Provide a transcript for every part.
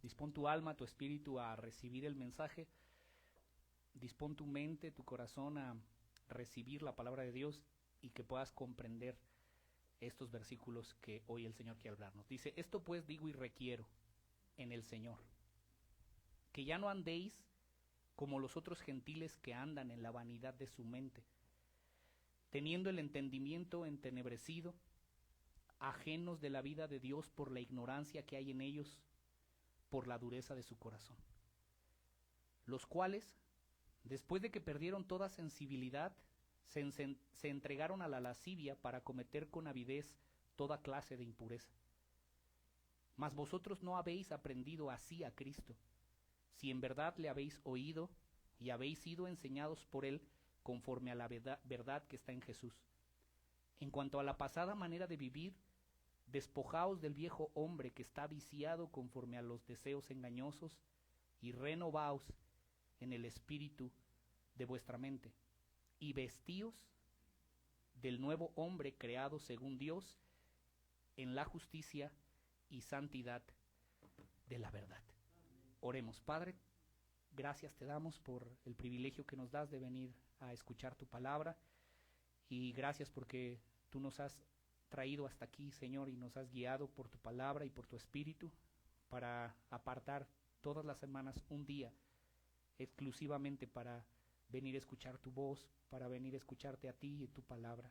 dispón tu alma, tu espíritu a recibir el mensaje. Dispón tu mente, tu corazón a recibir la palabra de Dios y que puedas comprender estos versículos que hoy el Señor quiere hablarnos. Dice, esto pues digo y requiero en el Señor, que ya no andéis como los otros gentiles que andan en la vanidad de su mente, teniendo el entendimiento entenebrecido, ajenos de la vida de Dios por la ignorancia que hay en ellos, por la dureza de su corazón, los cuales, después de que perdieron toda sensibilidad, se entregaron a la lascivia para cometer con avidez toda clase de impureza. Mas vosotros no habéis aprendido así a Cristo, si en verdad le habéis oído y habéis sido enseñados por él conforme a la verdad que está en Jesús. En cuanto a la pasada manera de vivir, despojaos del viejo hombre que está viciado conforme a los deseos engañosos y renovaos en el espíritu de vuestra mente y vestíos del nuevo hombre creado según Dios en la justicia y santidad de la verdad. Oremos. Padre, gracias te damos por el privilegio que nos das de venir a escuchar tu palabra y gracias porque tú nos has traído hasta aquí, Señor, y nos has guiado por tu palabra y por tu espíritu para apartar todas las semanas un día exclusivamente para venir a escuchar tu voz, para venir a escucharte a ti y tu palabra.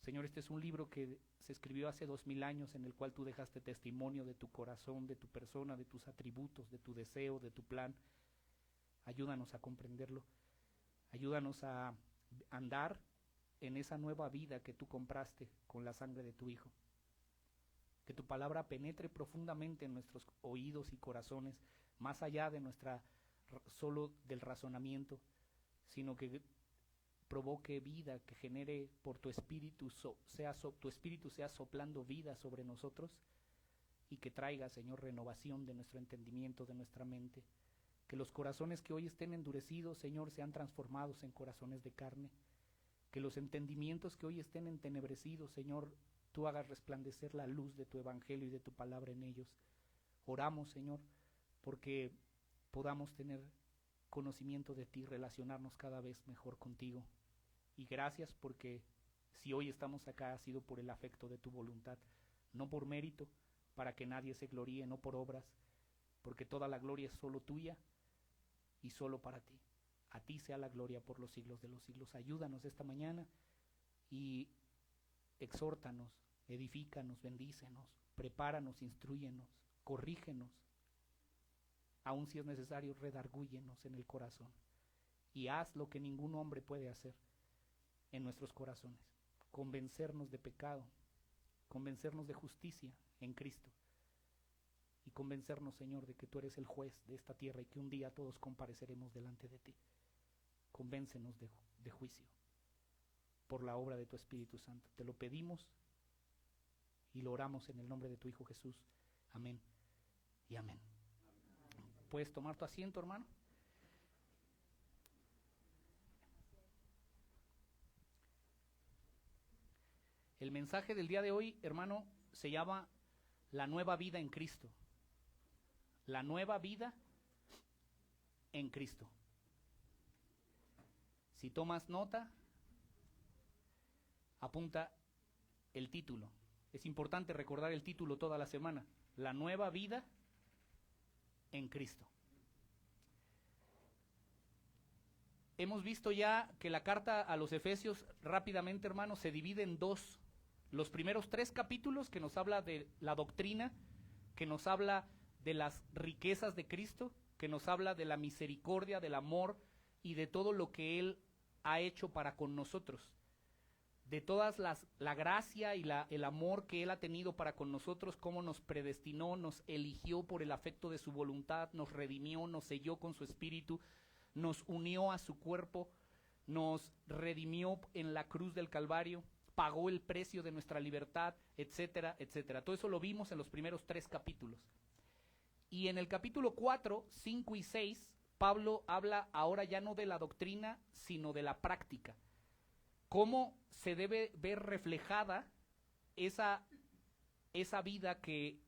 Señor, este es un libro que se escribió hace 2000 años en el cual tú dejaste testimonio de tu corazón, de tu persona, de tus atributos, de tu deseo, de tu plan. Ayúdanos a comprenderlo. Ayúdanos a andar en esa nueva vida que tú compraste con la sangre de tu Hijo. Que tu palabra penetre profundamente en nuestros oídos y corazones, más allá de solo del razonamiento, sino que provoque vida, que genere por tu espíritu, tu espíritu sea soplando vida sobre nosotros y que traiga, Señor, renovación de nuestro entendimiento, de nuestra mente. Que los corazones que hoy estén endurecidos, Señor, sean transformados en corazones de carne. Que los entendimientos que hoy estén entenebrecidos, Señor, tú hagas resplandecer la luz de tu evangelio y de tu palabra en ellos. Oramos, Señor, porque podamos tener conocimiento de ti, relacionarnos cada vez mejor contigo. Y gracias porque si hoy estamos acá ha sido por el afecto de tu voluntad, no por mérito, para que nadie se gloríe, no por obras, porque toda la gloria es solo tuya y solo para ti. A ti sea la gloria por los siglos de los siglos. Ayúdanos esta mañana y exhórtanos, edifícanos, bendícenos, prepáranos, instrúyenos, corrígenos. Aun si es necesario, redargúyenos en el corazón y haz lo que ningún hombre puede hacer en nuestros corazones, convencernos de pecado, convencernos de justicia en Cristo y convencernos, Señor, de que tú eres el juez de esta tierra y que un día todos compareceremos delante de ti. Convéncenos de juicio por la obra de tu Espíritu Santo. Te lo pedimos y lo oramos en el nombre de tu Hijo Jesús. Amén y amén. ¿Puedes tomar tu asiento, hermano? El mensaje del día de hoy, hermano, se llama la nueva vida en Cristo. La nueva vida en Cristo. Si tomas nota, apunta el título. Es importante recordar el título toda la semana. La nueva vida en Cristo. Hemos visto ya que la carta a los Efesios, rápidamente, hermanos, se divide en dos. Los primeros 3 capítulos que nos habla de la doctrina, que nos habla de las riquezas de Cristo, que nos habla de la misericordia, del amor y de todo lo que Él ha hecho para con nosotros. De todas la gracia y el amor que Él ha tenido para con nosotros, cómo nos predestinó, nos eligió por el afecto de su voluntad, nos redimió, nos selló con su espíritu, nos unió a su cuerpo, nos redimió en la cruz del Calvario, pagó el precio de nuestra libertad, etcétera, etcétera. Todo eso lo vimos en los primeros 3 capítulos. Y en el capítulo 4, 5 y 6, Pablo habla ahora ya no de la doctrina, sino de la práctica. Cómo se debe ver reflejada esa vida que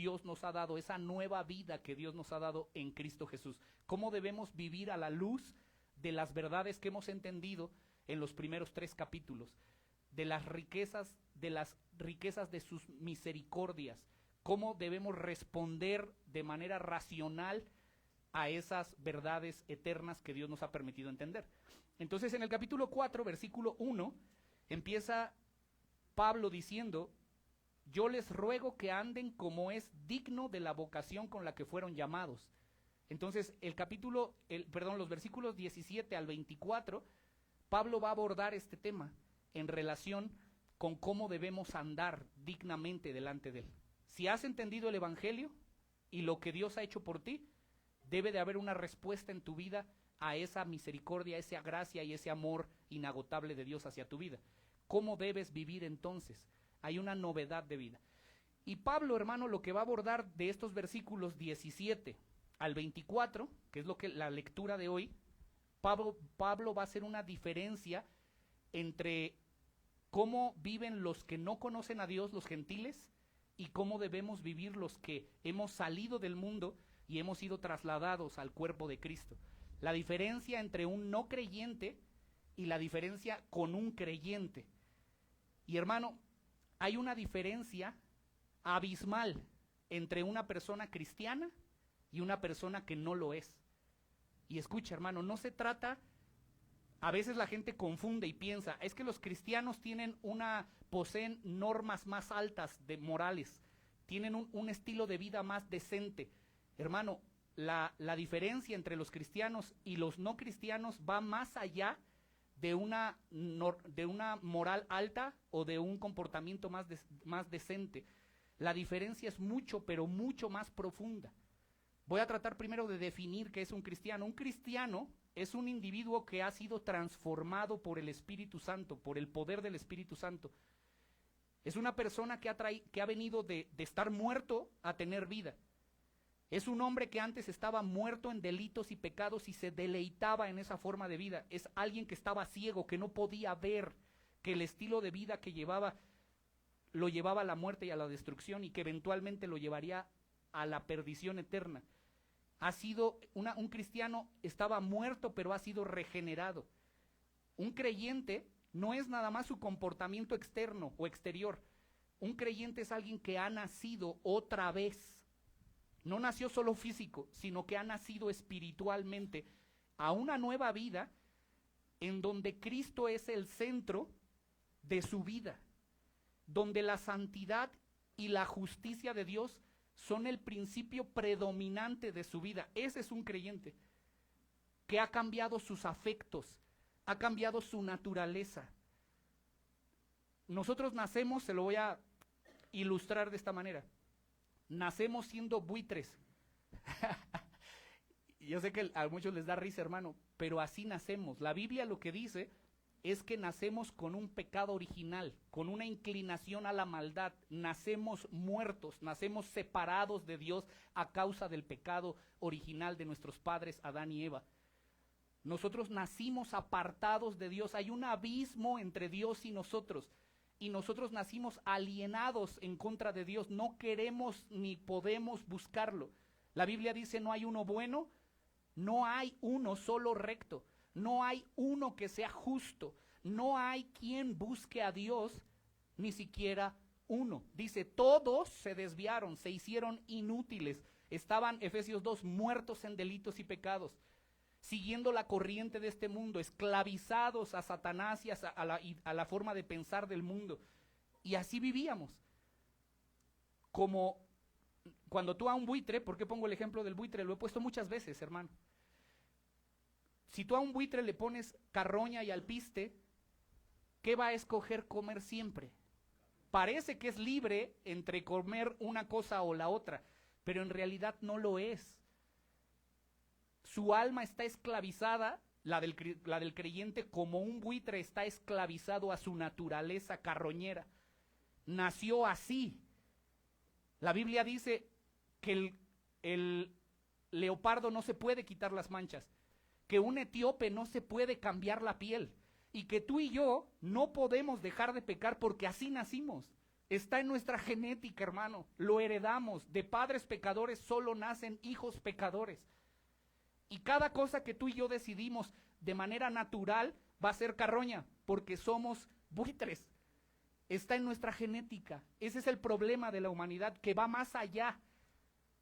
Dios nos ha dado, esa nueva vida que Dios nos ha dado en Cristo Jesús. Cómo debemos vivir a la luz de las verdades que hemos entendido en los primeros 3 capítulos, de las riquezas de sus misericordias, cómo debemos responder de manera racional a esas verdades eternas que Dios nos ha permitido entender. Entonces, en el capítulo 4, versículo 1, empieza Pablo diciendo: yo les ruego que anden como es digno de la vocación con la que fueron llamados. Entonces, los versículos 17 al 24, Pablo va a abordar este tema en relación con cómo debemos andar dignamente delante de él. Si has entendido el evangelio y lo que Dios ha hecho por ti, debe de haber una respuesta en tu vida a esa misericordia, a esa gracia y ese amor inagotable de Dios hacia tu vida. ¿Cómo debes vivir entonces? Hay una novedad de vida. Y Pablo, hermano, lo que va a abordar de estos versículos 17 al 24, que es la lectura de hoy, Pablo va a hacer una diferencia entre cómo viven los que no conocen a Dios, los gentiles, y cómo debemos vivir los que hemos salido del mundo y hemos sido trasladados al cuerpo de Cristo. La diferencia entre un no creyente y la diferencia con un creyente. Y hermano, hay una diferencia abismal entre una persona cristiana y una persona que no lo es. Y escucha, hermano, no se trata, a veces la gente confunde y piensa, es que los cristianos poseen normas más altas de morales, tienen un estilo de vida más decente. Hermano, la diferencia entre los cristianos y los no cristianos va más allá de una moral alta o de un comportamiento más decente. La diferencia es mucho, pero mucho más profunda. Voy a tratar primero de definir qué es un cristiano. Un cristiano es un individuo que ha sido transformado por el Espíritu Santo, por el poder del Espíritu Santo. Es una persona que ha venido de estar muerto a tener vida. Es un hombre que antes estaba muerto en delitos y pecados y se deleitaba en esa forma de vida. Es alguien que estaba ciego, que no podía ver, que el estilo de vida que llevaba lo llevaba a la muerte y a la destrucción y que eventualmente lo llevaría a la perdición eterna. Un cristiano estaba muerto, pero ha sido regenerado. Un creyente no es nada más su comportamiento externo o exterior. Un creyente es alguien que ha nacido otra vez. No nació solo físico, sino que ha nacido espiritualmente a una nueva vida en donde Cristo es el centro de su vida, donde la santidad y la justicia de Dios son el principio predominante de su vida. Ese es un creyente que ha cambiado sus afectos, ha cambiado su naturaleza. Nosotros nacemos, se lo voy a ilustrar de esta manera, nacemos siendo buitres. Yo sé que a muchos les da risa, hermano, pero así nacemos. La Biblia lo que dice es que nacemos con un pecado original, con una inclinación a la maldad. Nacemos muertos, nacemos separados de Dios a causa del pecado original de nuestros padres Adán y Eva. Nosotros nacimos apartados de Dios. Hay un abismo entre Dios y nosotros nacimos alienados en contra de Dios. No queremos ni podemos buscarlo. La Biblia dice: no hay uno bueno, no hay uno solo recto, no hay uno que sea justo, no hay quien busque a Dios, ni siquiera uno. Dice: todos se desviaron, se hicieron inútiles. Estaban, Efesios 2, muertos en delitos y pecados, siguiendo la corriente de este mundo, esclavizados a Satanás y a la forma de pensar del mundo. Y así vivíamos. Como cuando tú a un buitre, ¿por qué pongo el ejemplo del buitre? Lo he puesto muchas veces, hermano. Si tú a un buitre le pones carroña y alpiste, ¿qué va a escoger comer siempre? Parece que es libre entre comer una cosa o la otra, pero en realidad no lo es. Su alma está esclavizada, la del creyente, como un buitre está esclavizado a su naturaleza carroñera. Nació así. La Biblia dice que el leopardo no se puede quitar las manchas, que un etíope no se puede cambiar la piel, y que tú y yo no podemos dejar de pecar porque así nacimos. Está en nuestra genética, hermano. Lo heredamos. De padres pecadores solo nacen hijos pecadores. Y cada cosa que tú y yo decidimos de manera natural va a ser carroña, porque somos buitres. Está en nuestra genética. Ese es el problema de la humanidad, que va más allá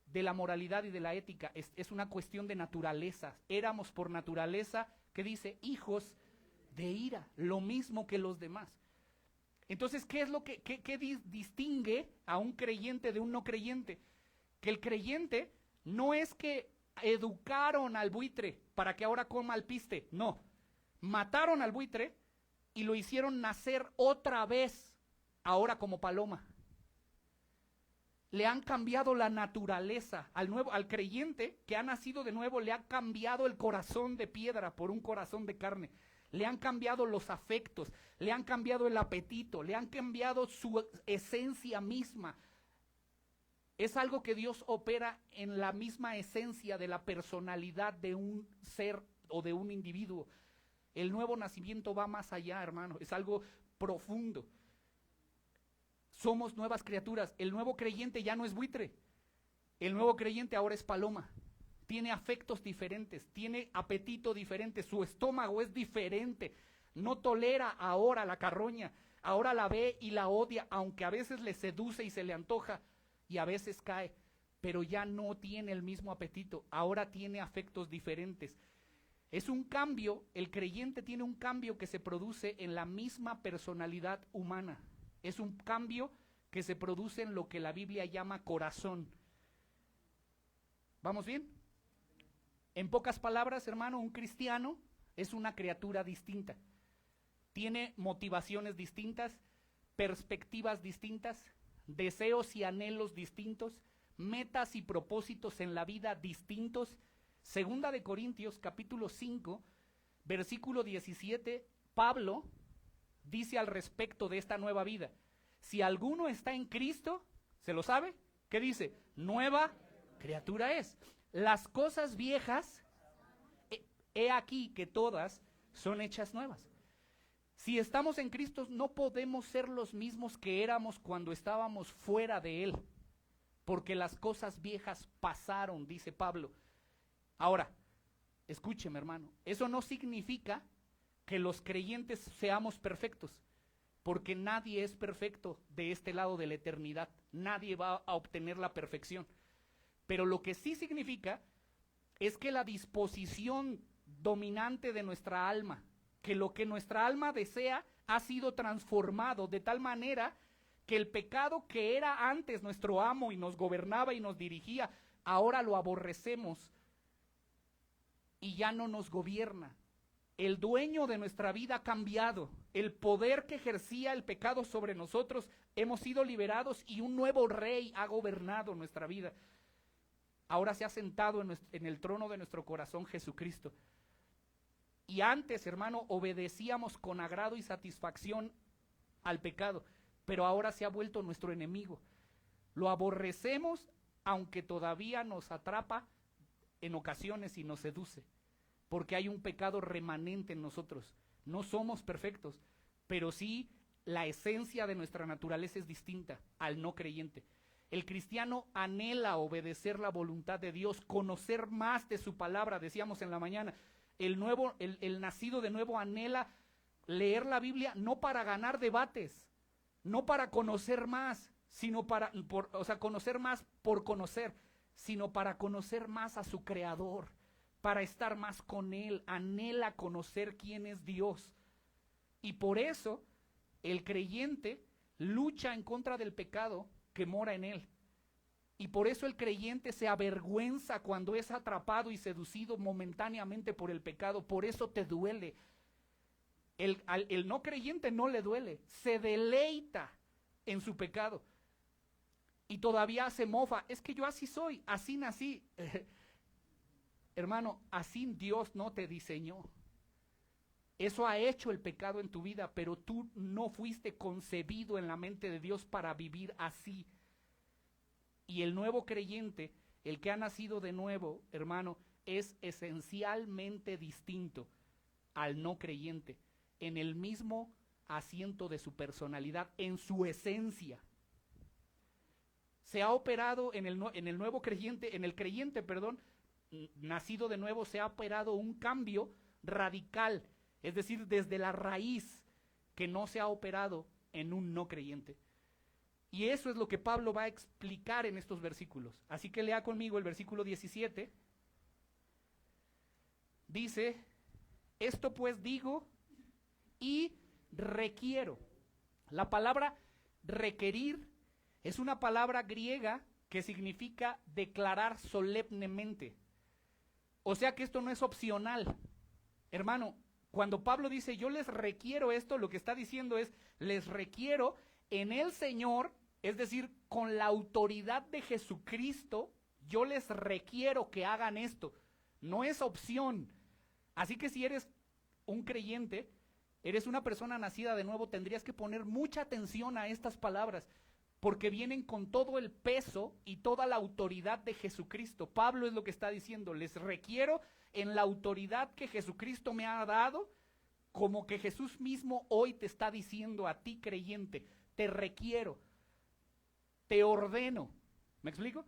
de la moralidad y de la ética. Es una cuestión de naturaleza. Éramos por naturaleza, que dice, hijos de ira, lo mismo que los demás. Entonces, ¿qué es lo que distingue a un creyente de un no creyente? Que el creyente no es que educaron al buitre para que ahora coma alpiste, no. Mataron al buitre y lo hicieron nacer otra vez, ahora como paloma. Le han cambiado la naturaleza al creyente que ha nacido de nuevo, le ha cambiado el corazón de piedra por un corazón de carne. Le han cambiado los afectos, le han cambiado el apetito, le han cambiado su esencia misma. Es algo que Dios opera en la misma esencia de la personalidad de un ser o de un individuo. El nuevo nacimiento va más allá, hermano, es algo profundo. Somos nuevas criaturas. El nuevo creyente ya no es buitre. El nuevo creyente ahora es paloma. Tiene afectos diferentes, tiene apetito diferente, su estómago es diferente. No tolera ahora la carroña, ahora la ve y la odia, aunque a veces le seduce y se le antoja y a veces cae, pero ya no tiene el mismo apetito, ahora tiene afectos diferentes. Es un cambio, el creyente tiene un cambio que se produce en la misma personalidad humana. Es un cambio que se produce en lo que la Biblia llama corazón. ¿Vamos bien? En pocas palabras, hermano, un cristiano es una criatura distinta. Tiene motivaciones distintas, perspectivas distintas, deseos y anhelos distintos, metas y propósitos en la vida distintos. Segunda de Corintios, capítulo 5, versículo 17, Pablo dice al respecto de esta nueva vida: si alguno está en Cristo, ¿se lo sabe? ¿Qué dice? Nueva criatura es. Las cosas viejas, he aquí que todas son hechas nuevas. Si estamos en Cristo, no podemos ser los mismos que éramos cuando estábamos fuera de Él, porque las cosas viejas pasaron, dice Pablo. Ahora, escúcheme, hermano, eso no significa que los creyentes seamos perfectos, porque nadie es perfecto de este lado de la eternidad, nadie va a obtener la perfección. Pero lo que sí significa es que la disposición dominante de nuestra alma, que lo que nuestra alma desea ha sido transformado de tal manera que el pecado que era antes nuestro amo y nos gobernaba y nos dirigía, ahora lo aborrecemos y ya no nos gobierna. El dueño de nuestra vida ha cambiado. El poder que ejercía el pecado sobre nosotros, hemos sido liberados y un nuevo rey ha gobernado nuestra vida. Ahora se ha sentado en el trono de nuestro corazón Jesucristo. Y antes, hermano, obedecíamos con agrado y satisfacción al pecado, pero ahora se ha vuelto nuestro enemigo. Lo aborrecemos, aunque todavía nos atrapa en ocasiones y nos seduce, porque hay un pecado remanente en nosotros. No somos perfectos, pero sí la esencia de nuestra naturaleza es distinta al no creyente. El cristiano anhela obedecer la voluntad de Dios, conocer más de su palabra, decíamos en la mañana. El nacido de nuevo anhela leer la Biblia no para ganar debates, no para conocer más, sino conocer más por conocer, sino para conocer más a su Creador, para estar más con Él. Anhela conocer quién es Dios. Y por eso el creyente lucha en contra del pecado que mora en él. Y por eso el creyente se avergüenza cuando es atrapado y seducido momentáneamente por el pecado. Por eso te duele. El no creyente no le duele, se deleita en su pecado. Y todavía se mofa: es que yo así soy, así nací. Hermano, así Dios no te diseñó. Eso ha hecho el pecado en tu vida, pero tú no fuiste concebido en la mente de Dios para vivir así. Y el nuevo creyente, el que ha nacido de nuevo, hermano, es esencialmente distinto al no creyente, en el mismo asiento de su personalidad, en su esencia. se ha operado en el nuevo creyente, en el creyente, perdón, nacido de nuevo, se ha operado un cambio radical, es decir, desde la raíz, que no se ha operado en un no creyente. Y eso es lo que Pablo va a explicar en estos versículos. Así que lea conmigo el versículo 17. Dice, esto pues digo y requiero. La palabra requerir es una palabra griega que significa declarar solemnemente. O sea que esto no es opcional. Hermano, cuando Pablo dice yo les requiero esto, lo que está diciendo es les requiero en el Señor, es decir, con la autoridad de Jesucristo, yo les requiero que hagan esto. No es opción. Así que si eres un creyente, eres una persona nacida de nuevo, tendrías que poner mucha atención a estas palabras, porque vienen con todo el peso y toda la autoridad de Jesucristo. Pablo es lo que está diciendo, les requiero en la autoridad que Jesucristo me ha dado, como que Jesús mismo hoy te está diciendo a ti creyente, te requiero, te ordeno. ¿Me explico?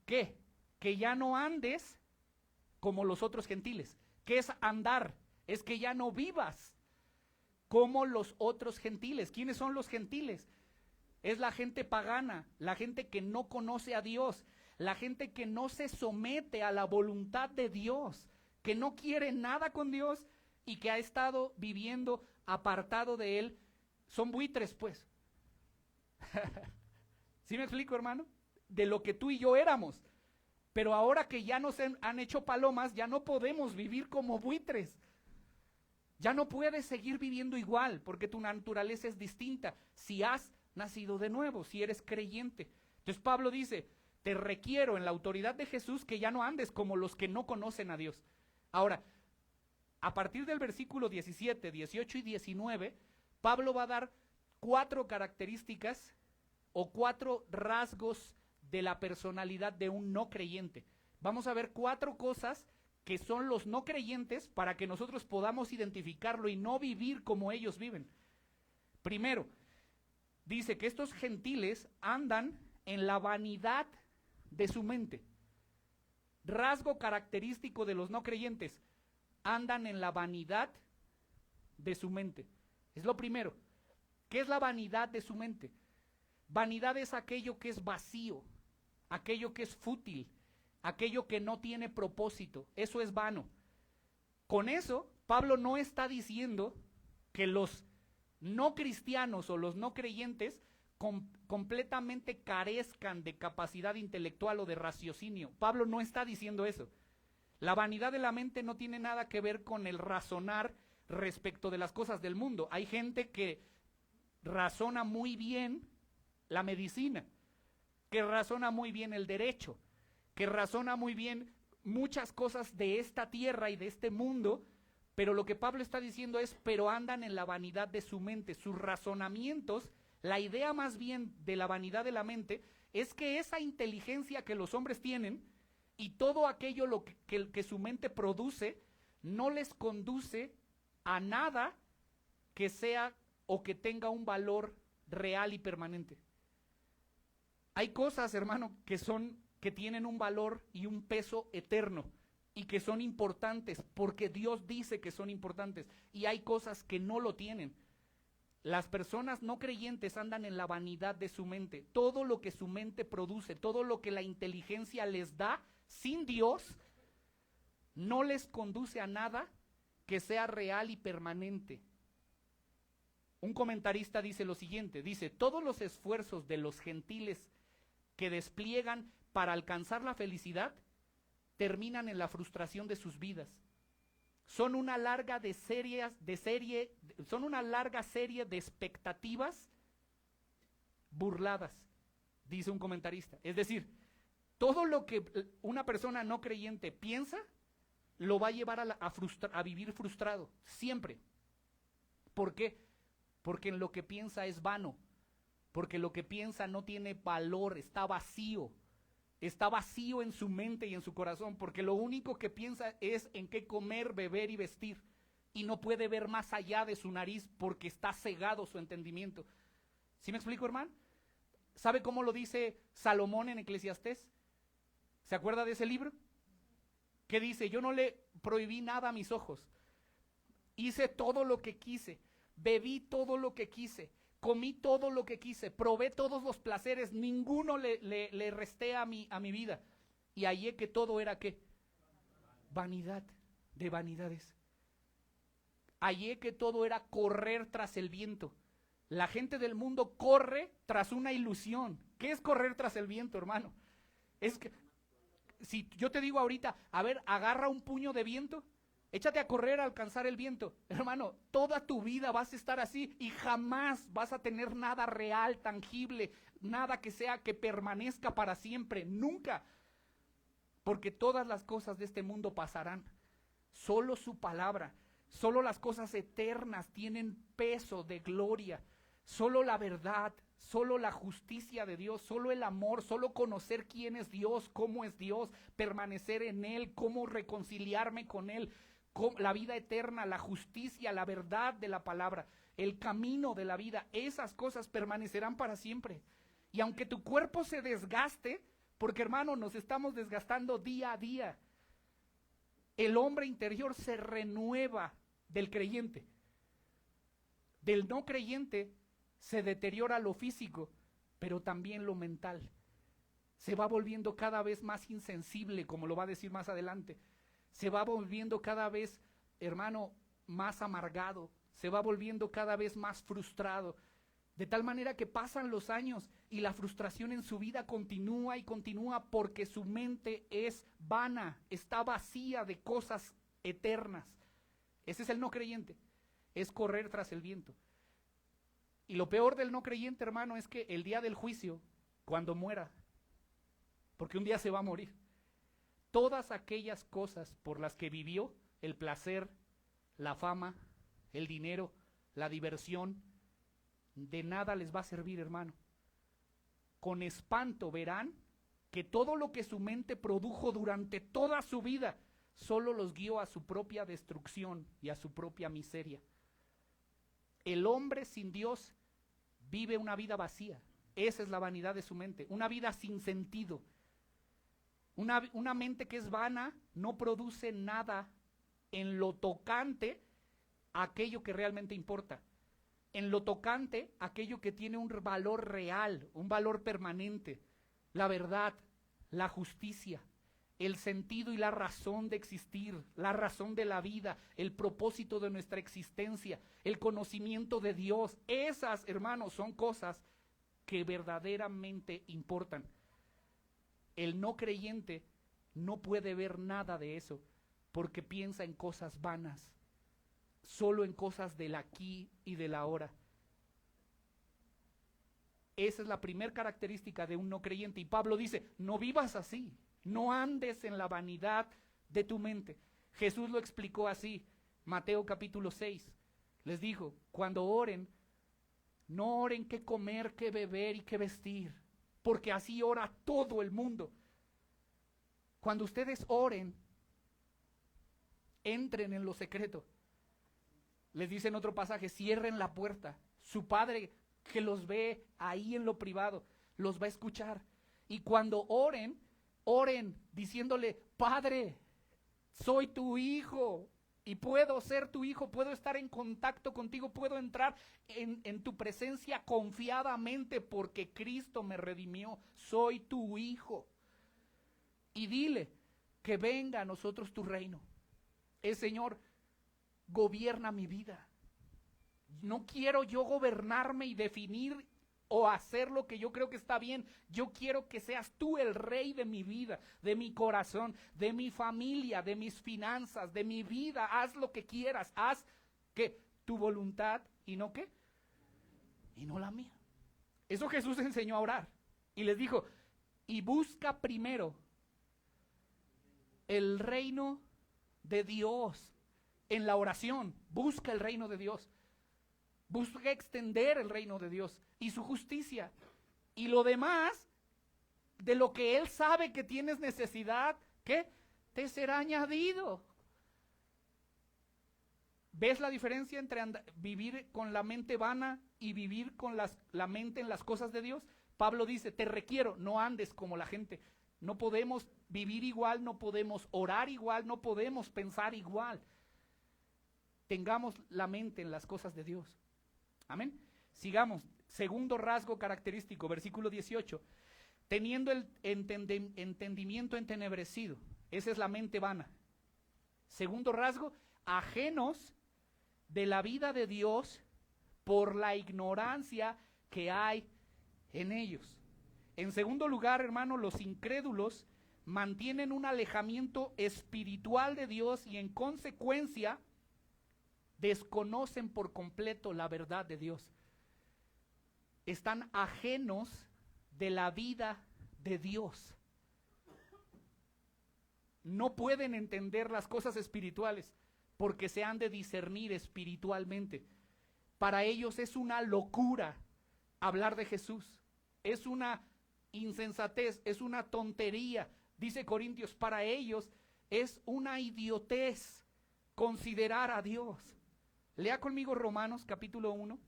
¿Qué? Que ya no andes como los otros gentiles. ¿Qué es andar? Es que ya no vivas como los otros gentiles. ¿Quiénes son los gentiles? Es la gente pagana, la gente que no conoce a Dios, la gente que no se somete a la voluntad de Dios, que no quiere nada con Dios y que ha estado viviendo apartado de Él. Son buitres, pues. ¿Sí me explico, hermano? De lo que tú y yo éramos. Pero ahora que ya nos han hecho palomas, ya no podemos vivir como buitres. Ya no puedes seguir viviendo igual, porque tu naturaleza es distinta. Si has nacido de nuevo, si eres creyente. Entonces Pablo dice, te requiero en la autoridad de Jesús que ya no andes como los que no conocen a Dios. Ahora, a partir del versículo 17, 18 y 19, Pablo va a dar 4 características o 4 rasgos de la personalidad de un no creyente. Vamos a ver 4 cosas que son los no creyentes para que nosotros podamos identificarlo y no vivir como ellos viven. Primero, dice que estos gentiles andan en la vanidad de su mente. Rasgo característico de los no creyentes, andan en la vanidad de su mente. Es lo primero. ¿Qué es la vanidad de su mente? Vanidad es aquello que es vacío, aquello que es fútil, aquello que no tiene propósito. Eso es vano. Con eso, Pablo no está diciendo que los no cristianos o los no creyentes completamente carezcan de capacidad intelectual o de raciocinio. Pablo no está diciendo eso. La vanidad de la mente no tiene nada que ver con el razonar respecto de las cosas del mundo. Hay gente que razona muy bien la medicina, que razona muy bien el derecho, que razona muy bien muchas cosas de esta tierra y de este mundo, pero lo que Pablo está diciendo es, pero andan en la vanidad de su mente, sus razonamientos. La idea más bien de la vanidad de la mente es que esa inteligencia que los hombres tienen y todo aquello que su mente produce no les conduce a nada que sea o que tenga un valor real y permanente. Hay cosas, hermano, que tienen un valor y un peso eterno y que son importantes porque Dios dice que son importantes, y hay cosas que no lo tienen. Las personas no creyentes andan en la vanidad de su mente. Todo lo que su mente produce, todo lo que la inteligencia les da sin Dios, no les conduce a nada que sea real y permanente. Un comentarista dice lo siguiente, dice, todos los esfuerzos de los gentiles que despliegan para alcanzar la felicidad terminan en la frustración de sus vidas. Son una larga serie de expectativas burladas, dice un comentarista. Es decir, todo lo que una persona no creyente piensa, lo va a llevar a vivir frustrado, siempre. ¿Por qué? Porque en lo que piensa es vano, porque lo que piensa no tiene valor, está vacío en su mente y en su corazón, porque lo único que piensa es en qué comer, beber y vestir, y no puede ver más allá de su nariz porque está cegado su entendimiento. ¿Sí me explico, hermano? ¿Sabe cómo lo dice Salomón en Eclesiastés? ¿Se acuerda de ese libro? Que dice, yo no le prohibí nada a mis ojos. Hice todo lo que quise, bebí todo lo que quise, comí todo lo que quise, probé todos los placeres, ninguno le resté a mi vida. Y hallé que todo era ¿qué? Vanidad de vanidades. Hallé que todo era correr tras el viento. La gente del mundo corre tras una ilusión. ¿Qué es correr tras el viento, hermano? Es que, si yo te digo ahorita, a ver, agarra un puño de viento, échate a correr a alcanzar el viento. Hermano, toda tu vida vas a estar así y jamás vas a tener nada real, tangible, nada que sea que permanezca para siempre, nunca. Porque todas las cosas de este mundo pasarán. Solo su palabra, solo las cosas eternas tienen peso de gloria. Solo la verdad, solo la justicia de Dios, solo el amor, solo conocer quién es Dios, cómo es Dios, permanecer en Él, cómo reconciliarme con Él, la vida eterna, la justicia, la verdad de la palabra, el camino de la vida, esas cosas permanecerán para siempre. Y aunque tu cuerpo se desgaste, porque hermano, nos estamos desgastando día a día, el hombre interior se renueva del creyente. Del no creyente se deteriora lo físico, pero también lo mental. Se va volviendo cada vez más insensible, como lo va a decir más adelante. Se va volviendo cada vez, hermano, más amargado. Se va volviendo cada vez más frustrado. De tal manera que pasan los años y la frustración en su vida continúa y continúa porque su mente es vana, está vacía de cosas eternas. Ese es el no creyente, es correr tras el viento. Y lo peor del no creyente, hermano, es que el día del juicio, cuando muera, porque un día se va a morir, todas aquellas cosas por las que vivió, el placer, la fama, el dinero, la diversión, de nada les va a servir, hermano. Con espanto verán que todo lo que su mente produjo durante toda su vida solo los guió a su propia destrucción y a su propia miseria. El hombre sin Dios vive una vida vacía. Esa es la vanidad de su mente, una vida sin sentido. Una mente que es vana no produce nada en lo tocante a aquello que realmente importa. En lo tocante a aquello que tiene un valor real, un valor permanente, la verdad, la justicia, el sentido y la razón de existir, la razón de la vida, el propósito de nuestra existencia, el conocimiento de Dios. Esas, hermanos, son cosas que verdaderamente importan. El no creyente no puede ver nada de eso porque piensa en cosas vanas, solo en cosas del aquí y del ahora. Esa es la primera característica de un no creyente. Y Pablo dice, no vivas así, no andes en la vanidad de tu mente. Jesús lo explicó así, Mateo capítulo 6. Les dijo, cuando oren, no oren qué comer, qué beber y qué vestir, porque así ora todo el mundo. Cuando ustedes oren, entren en lo secreto. Les dice en otro pasaje, cierren la puerta. Su Padre que los ve ahí en lo privado, los va a escuchar. Y cuando oren, oren diciéndole, Padre, soy tu hijo y puedo ser tu hijo, puedo estar en contacto contigo, puedo entrar en tu presencia confiadamente porque Cristo me redimió, soy tu hijo. Y dile que venga a nosotros tu reino. El Señor gobierna mi vida. No quiero yo gobernarme y definir o hacer lo que yo creo que está bien. Yo quiero que seas tú el rey de mi vida, de mi corazón, de mi familia, de mis finanzas, de mi vida. Haz lo que quieras, haz que tu voluntad y no qué, y no la mía. Eso Jesús enseñó a orar y les dijo, y busca primero el reino de Dios. En la oración, busca el reino de Dios. Busca extender el reino de Dios y su justicia. Y lo demás, de lo que Él sabe que tienes necesidad, ¿qué? Te será añadido. ¿Ves la diferencia entre vivir con la mente vana y vivir con la mente en las cosas de Dios? Pablo dice, te requiero, no andes como la gente. No podemos vivir igual, no podemos orar igual, no podemos pensar igual. Tengamos la mente en las cosas de Dios. Amén. Sigamos. Segundo rasgo característico, versículo 18. Teniendo el entendimiento entenebrecido. Esa es la mente vana. Segundo rasgo, ajenos de la vida de Dios por la ignorancia que hay en ellos. En segundo lugar, hermano, los incrédulos mantienen un alejamiento espiritual de Dios y en consecuencia desconocen por completo la verdad de Dios. Están ajenos de la vida de Dios. No pueden entender las cosas espirituales porque se han de discernir espiritualmente. Para ellos es una locura hablar de Jesús. Es una insensatez, es una tontería. Dice Corintios, para ellos es una idiotez considerar a Dios. Lea conmigo Romanos capítulo 1.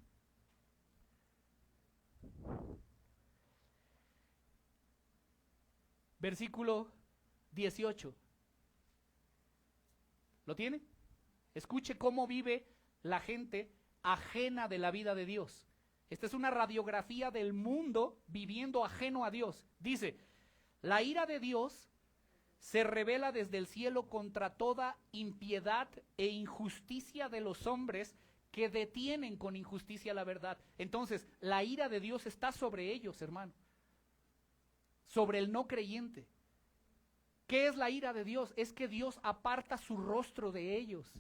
Versículo 18. ¿Lo tiene? Escuche cómo vive la gente ajena de la vida de Dios. Esta es una radiografía del mundo viviendo ajeno a Dios. Dice, la ira de Dios se revela desde el cielo contra toda impiedad e injusticia de los hombres que detienen con injusticia la verdad. Entonces, la ira de Dios está sobre ellos, hermano. Sobre el no creyente. ¿Qué es la ira de Dios? Es que Dios aparta su rostro de ellos.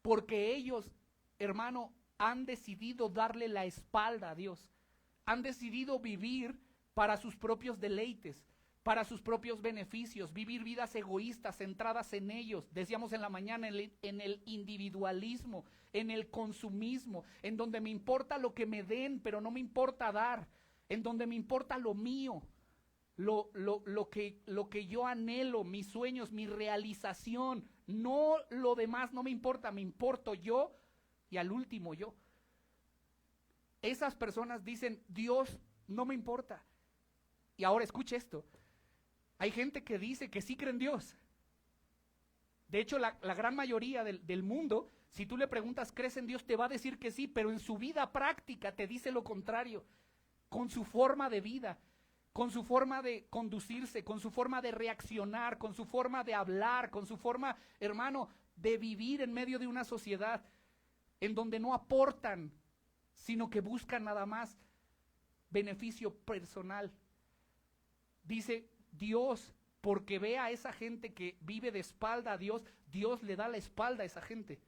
Porque ellos, hermano, han decidido darle la espalda a Dios. Han decidido vivir para sus propios deleites, para sus propios beneficios, vivir vidas egoístas, centradas en ellos. Decíamos en la mañana, en el individualismo, en el consumismo, en donde me importa lo que me den, pero no me importa dar, en donde me importa lo mío, lo que yo anhelo, mis sueños, mi realización, no lo demás no me importa, me importo yo y al último yo. Esas personas dicen, Dios no me importa. Y ahora escuche esto. Hay gente que dice que sí cree en Dios. De hecho, la gran mayoría del mundo, si tú le preguntas, ¿crees en Dios? Te va a decir que sí, pero en su vida práctica te dice lo contrario. Con su forma de vida, con su forma de conducirse, con su forma de reaccionar, con su forma de hablar, con su forma, hermano, de vivir en medio de una sociedad en donde no aportan, sino que buscan nada más beneficio personal. Dice Dios, porque ve a esa gente que vive de espalda a Dios, Dios le da la espalda a esa gente.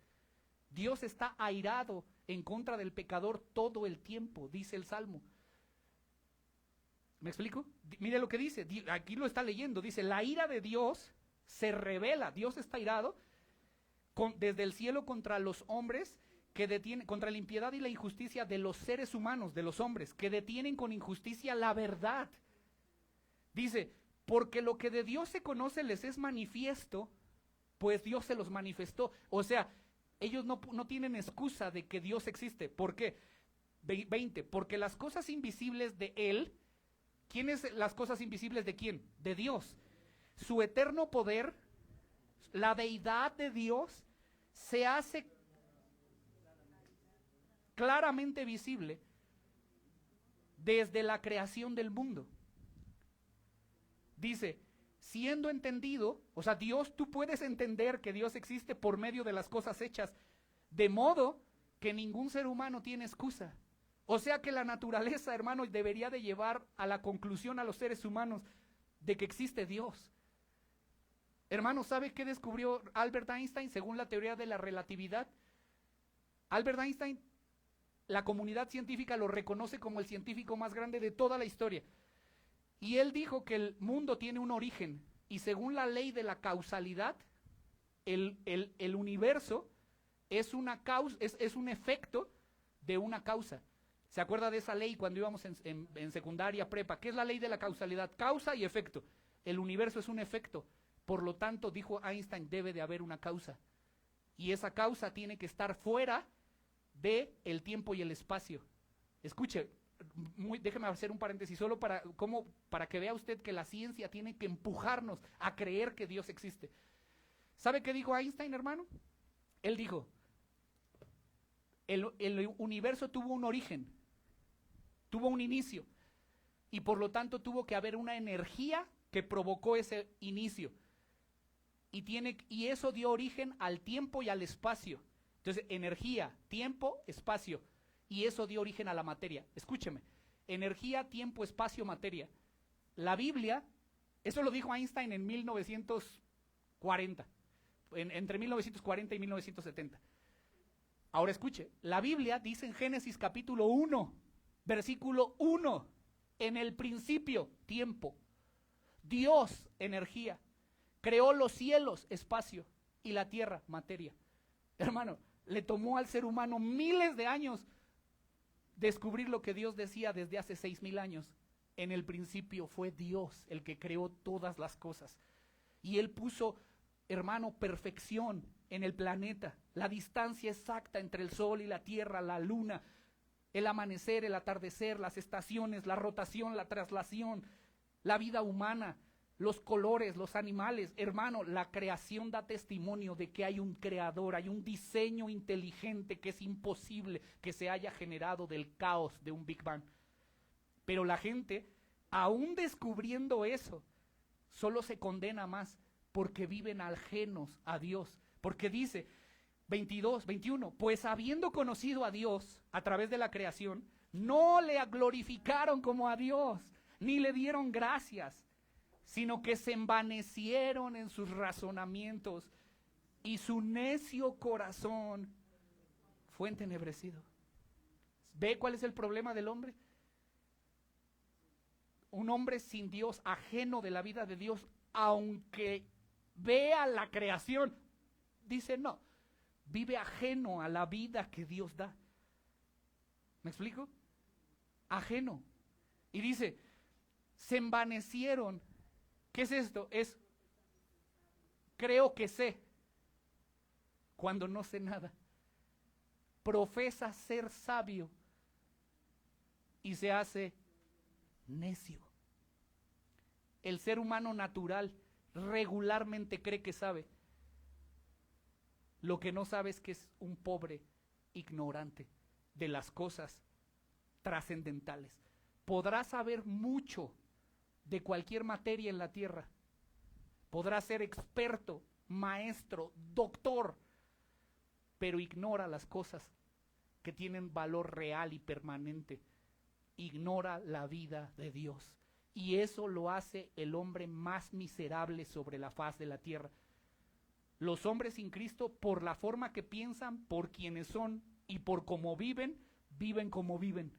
Dios está airado en contra del pecador todo el tiempo, dice el Salmo. ¿Me explico? Mire lo que dice, aquí lo está leyendo, dice, la ira de Dios se revela, Dios está airado desde el cielo contra los hombres que detienen, contra la impiedad y la injusticia de los seres humanos, de los hombres, que detienen con injusticia la verdad. Dice, porque lo que de Dios se conoce les es manifiesto, pues Dios se los manifestó. O sea, ellos no tienen excusa de que Dios existe. ¿Por qué? 20, porque las cosas invisibles de Él, ¿quiénes las cosas invisibles de quién? De Dios. Su eterno poder, la deidad de Dios, se hace claramente visible desde la creación del mundo. Dice, siendo entendido, o sea, Dios, tú puedes entender que Dios existe por medio de las cosas hechas, de modo que ningún ser humano tiene excusa. O sea que la naturaleza, hermano, debería de llevar a la conclusión a los seres humanos de que existe Dios. Hermano, ¿sabe qué descubrió Albert Einstein según la teoría de la relatividad? Albert Einstein, la comunidad científica lo reconoce como el científico más grande de toda la historia. Y él dijo que el mundo tiene un origen, y según la ley de la causalidad, el universo es una causa, es un efecto de una causa. ¿Se acuerda de esa ley cuando íbamos en secundaria, prepa? ¿Qué es la ley de la causalidad? Causa y efecto. El universo es un efecto. Por lo tanto, dijo Einstein, debe de haber una causa. Y esa causa tiene que estar fuera del tiempo y el espacio. Escuche, déjeme hacer un paréntesis solo para que vea usted que la ciencia tiene que empujarnos a creer que Dios existe. ¿Sabe qué dijo Einstein, hermano? Él dijo, el universo tuvo un origen, tuvo un inicio, y por lo tanto tuvo que haber una energía que provocó ese inicio. Y eso dio origen al tiempo y al espacio. Entonces, energía, tiempo, espacio. Y eso dio origen a la materia. Escúcheme, energía, tiempo, espacio, materia. La Biblia, eso lo dijo Einstein en 1940, entre 1940 y 1970. Ahora escuche, la Biblia dice en Génesis capítulo 1, versículo 1, en el principio, tiempo. Dios, energía. Creó los cielos, espacio, y la tierra, materia. Hermano, le tomó al ser humano miles de años descubrir lo que Dios decía desde hace 6,000 años. En el principio fue Dios el que creó todas las cosas. Y Él puso, hermano, perfección en el planeta. La distancia exacta entre el sol y la tierra, la luna, el amanecer, el atardecer, las estaciones, la rotación, la traslación, la vida humana, los colores, los animales. Hermano, la creación da testimonio de que hay un creador, hay un diseño inteligente que es imposible que se haya generado del caos de un Big Bang. Pero la gente, aún descubriendo eso, solo se condena más porque viven ajenos a Dios. Porque dice 21, pues habiendo conocido a Dios a través de la creación, no le glorificaron como a Dios, ni le dieron gracias, sino que se envanecieron en sus razonamientos y su necio corazón fue entenebrecido. ¿Ve cuál es el problema del hombre? Un hombre sin Dios, ajeno de la vida de Dios, aunque vea la creación, dice no, vive ajeno a la vida que Dios da. ¿Me explico? Ajeno. Y dice, se envanecieron. ¿Qué es esto? Es, creo que sé, cuando no sé nada. Profesa ser sabio y se hace necio. El ser humano natural regularmente cree que sabe. Lo que no sabe es que es un pobre ignorante de las cosas trascendentales. Podrá saber mucho de cualquier materia en la tierra. Podrá ser experto, maestro, doctor, pero ignora las cosas que tienen valor real y permanente. Ignora la vida de Dios. Y eso lo hace el hombre más miserable sobre la faz de la tierra. Los hombres sin Cristo, por la forma que piensan, por quienes son y por cómo viven, viven como viven.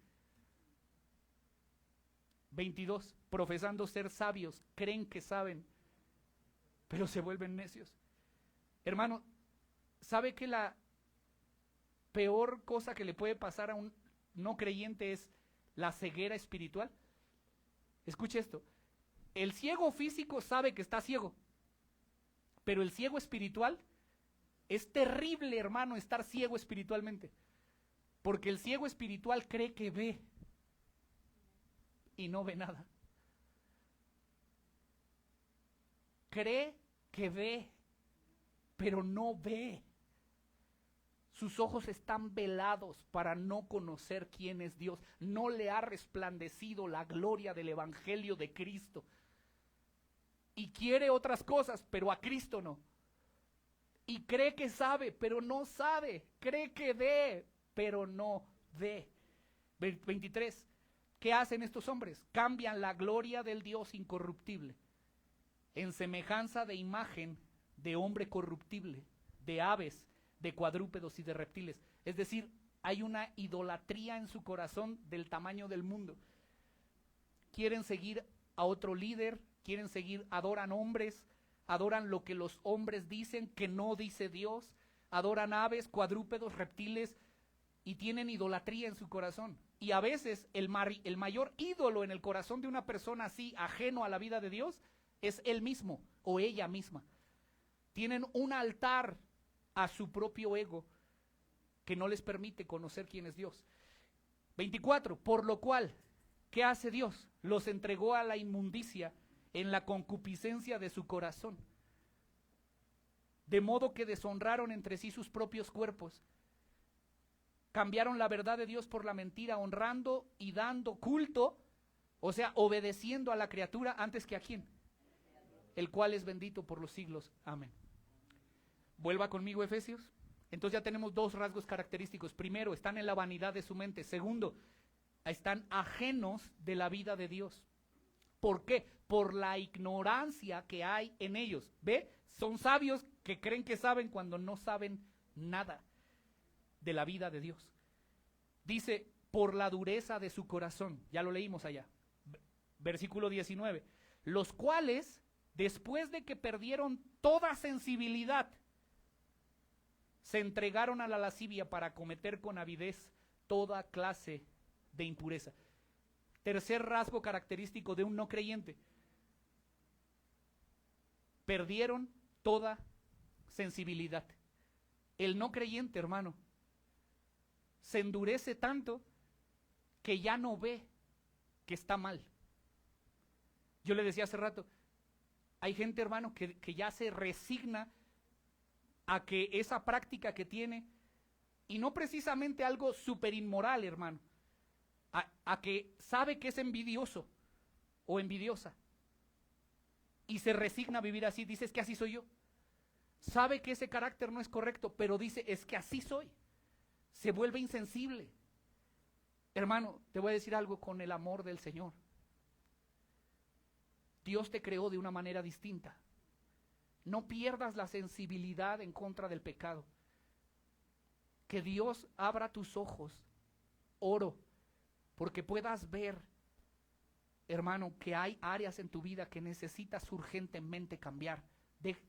22, profesando ser sabios, creen que saben, pero se vuelven necios. Hermano, ¿sabe que la peor cosa que le puede pasar a un no creyente es la ceguera espiritual? Escuche esto, el ciego físico sabe que está ciego, pero el ciego espiritual, es terrible, hermano, estar ciego espiritualmente, porque el ciego espiritual cree que ve y no ve nada. Cree que ve, pero no ve. Sus ojos están velados para no conocer quién es Dios. No le ha resplandecido la gloria del Evangelio de Cristo. Y quiere otras cosas, pero a Cristo no. Y cree que sabe, pero no sabe. Cree que ve, pero no ve. 23. ¿Qué hacen estos hombres? Cambian la gloria del Dios incorruptible en semejanza de imagen de hombre corruptible, de aves, de cuadrúpedos y de reptiles. Es decir, hay una idolatría en su corazón del tamaño del mundo. Quieren seguir a otro líder, adoran hombres, adoran lo que los hombres dicen que no dice Dios, adoran aves, cuadrúpedos, reptiles y tienen idolatría en su corazón. Y a veces el mayor ídolo en el corazón de una persona así, ajeno a la vida de Dios, es él mismo o ella misma. Tienen un altar a su propio ego que no les permite conocer quién es Dios. 24, por lo cual, ¿qué hace Dios? Los entregó a la inmundicia en la concupiscencia de su corazón, de modo que deshonraron entre sí sus propios cuerpos. Cambiaron la verdad de Dios por la mentira, honrando y dando culto, o sea, obedeciendo a la criatura antes que a quién, el cual es bendito por los siglos. Amén. Vuelva conmigo, Efesios. Entonces ya tenemos dos rasgos característicos. Primero, están en la vanidad de su mente. Segundo, están ajenos de la vida de Dios. ¿Por qué? Por la ignorancia que hay en ellos. ¿Ve? Son sabios que creen que saben cuando no saben nada de la vida de Dios. Dice, por la dureza de su corazón. Ya lo leímos allá. Versículo 19. Los cuales, después de que perdieron toda sensibilidad, se entregaron a la lascivia para cometer con avidez toda clase de impureza. Tercer rasgo característico de un no creyente. Perdieron toda sensibilidad. El no creyente, hermano, se endurece tanto que ya no ve que está mal. Yo le decía hace rato, hay gente, hermano, que ya se resigna a que esa práctica que tiene, y no precisamente algo súper inmoral, hermano, a que sabe que es envidioso o envidiosa, y se resigna a vivir así. Dice, es que así soy yo. Sabe que ese carácter no es correcto, pero dice, es que así soy. Se vuelve insensible. Hermano, te voy a decir algo con el amor del Señor. Dios te creó de una manera distinta. No pierdas la sensibilidad en contra del pecado. Que Dios abra tus ojos, oro, porque puedas ver, hermano, que hay áreas en tu vida que necesitas urgentemente cambiar.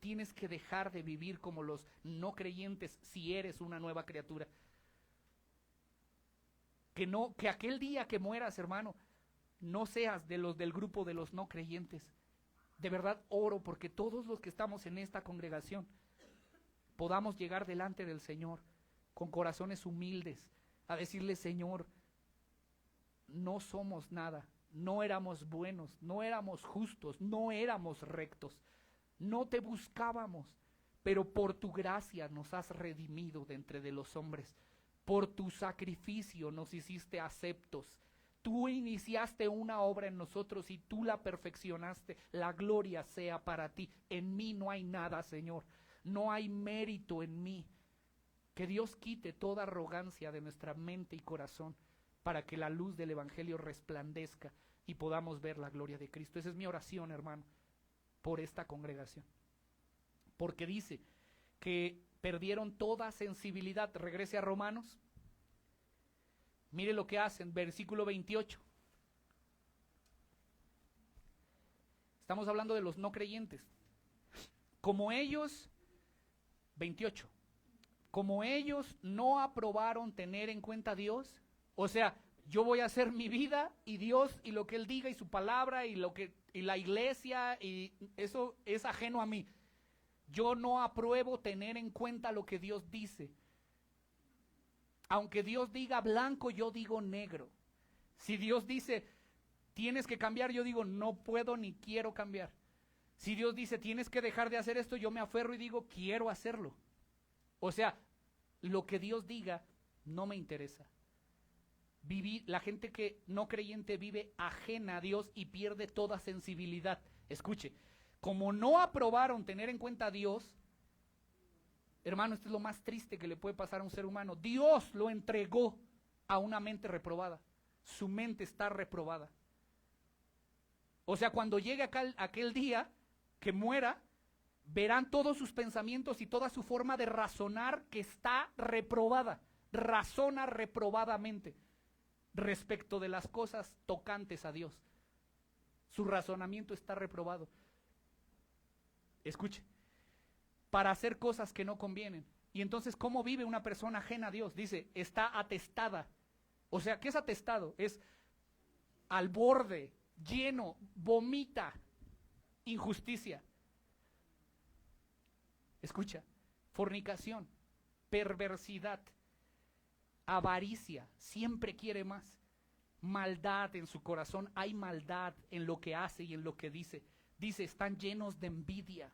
Tienes que dejar de vivir como los no creyentes si eres una nueva criatura. Que aquel día que mueras, hermano, no seas de los del grupo de los no creyentes. De verdad oro porque todos los que estamos en esta congregación podamos llegar delante del Señor con corazones humildes a decirle, Señor, no somos nada, no éramos buenos, no éramos justos, no éramos rectos, no te buscábamos, pero por tu gracia nos has redimido de entre de los hombres, por tu sacrificio nos hiciste aceptos. Tú iniciaste una obra en nosotros y tú la perfeccionaste. La gloria sea para ti. En mí no hay nada, Señor. No hay mérito en mí. Que Dios quite toda arrogancia de nuestra mente y corazón para que la luz del Evangelio resplandezca y podamos ver la gloria de Cristo. Esa es mi oración, hermano, por esta congregación. Porque dice que perdieron toda sensibilidad. Regrese a Romanos. Mire lo que hacen, versículo 28. Estamos hablando de los no creyentes. Como ellos, 28, como ellos no aprobaron tener en cuenta a Dios, o sea, yo voy a hacer mi vida y Dios y lo que Él diga y su palabra y la iglesia y eso es ajeno a mí. Yo no apruebo tener en cuenta lo que Dios dice. Aunque Dios diga blanco, yo digo negro. Si Dios dice, tienes que cambiar, yo digo, no puedo ni quiero cambiar. Si Dios dice, tienes que dejar de hacer esto, yo me aferro y digo, quiero hacerlo. O sea, lo que Dios diga no me interesa. La gente que no creyente vive ajena a Dios y pierde toda sensibilidad. Escuche, como no aprobaron tener en cuenta a Dios, hermano, esto es lo más triste que le puede pasar a un ser humano. Dios lo entregó a una mente reprobada. Su mente está reprobada. O sea, cuando llegue aquel día que muera, verán todos sus pensamientos y toda su forma de razonar que está reprobada. Razona reprobadamente respecto de las cosas tocantes a Dios. Su razonamiento está reprobado. Escuche. Para hacer cosas que no convienen. Y entonces, ¿cómo vive una persona ajena a Dios? Dice, está atestada. O sea, ¿qué es atestado? Es al borde, lleno, vomita injusticia. Escucha, fornicación, perversidad, avaricia, siempre quiere más. maldad en su corazón, hay maldad en lo que hace y en lo que dice. Dice, están llenos de envidia.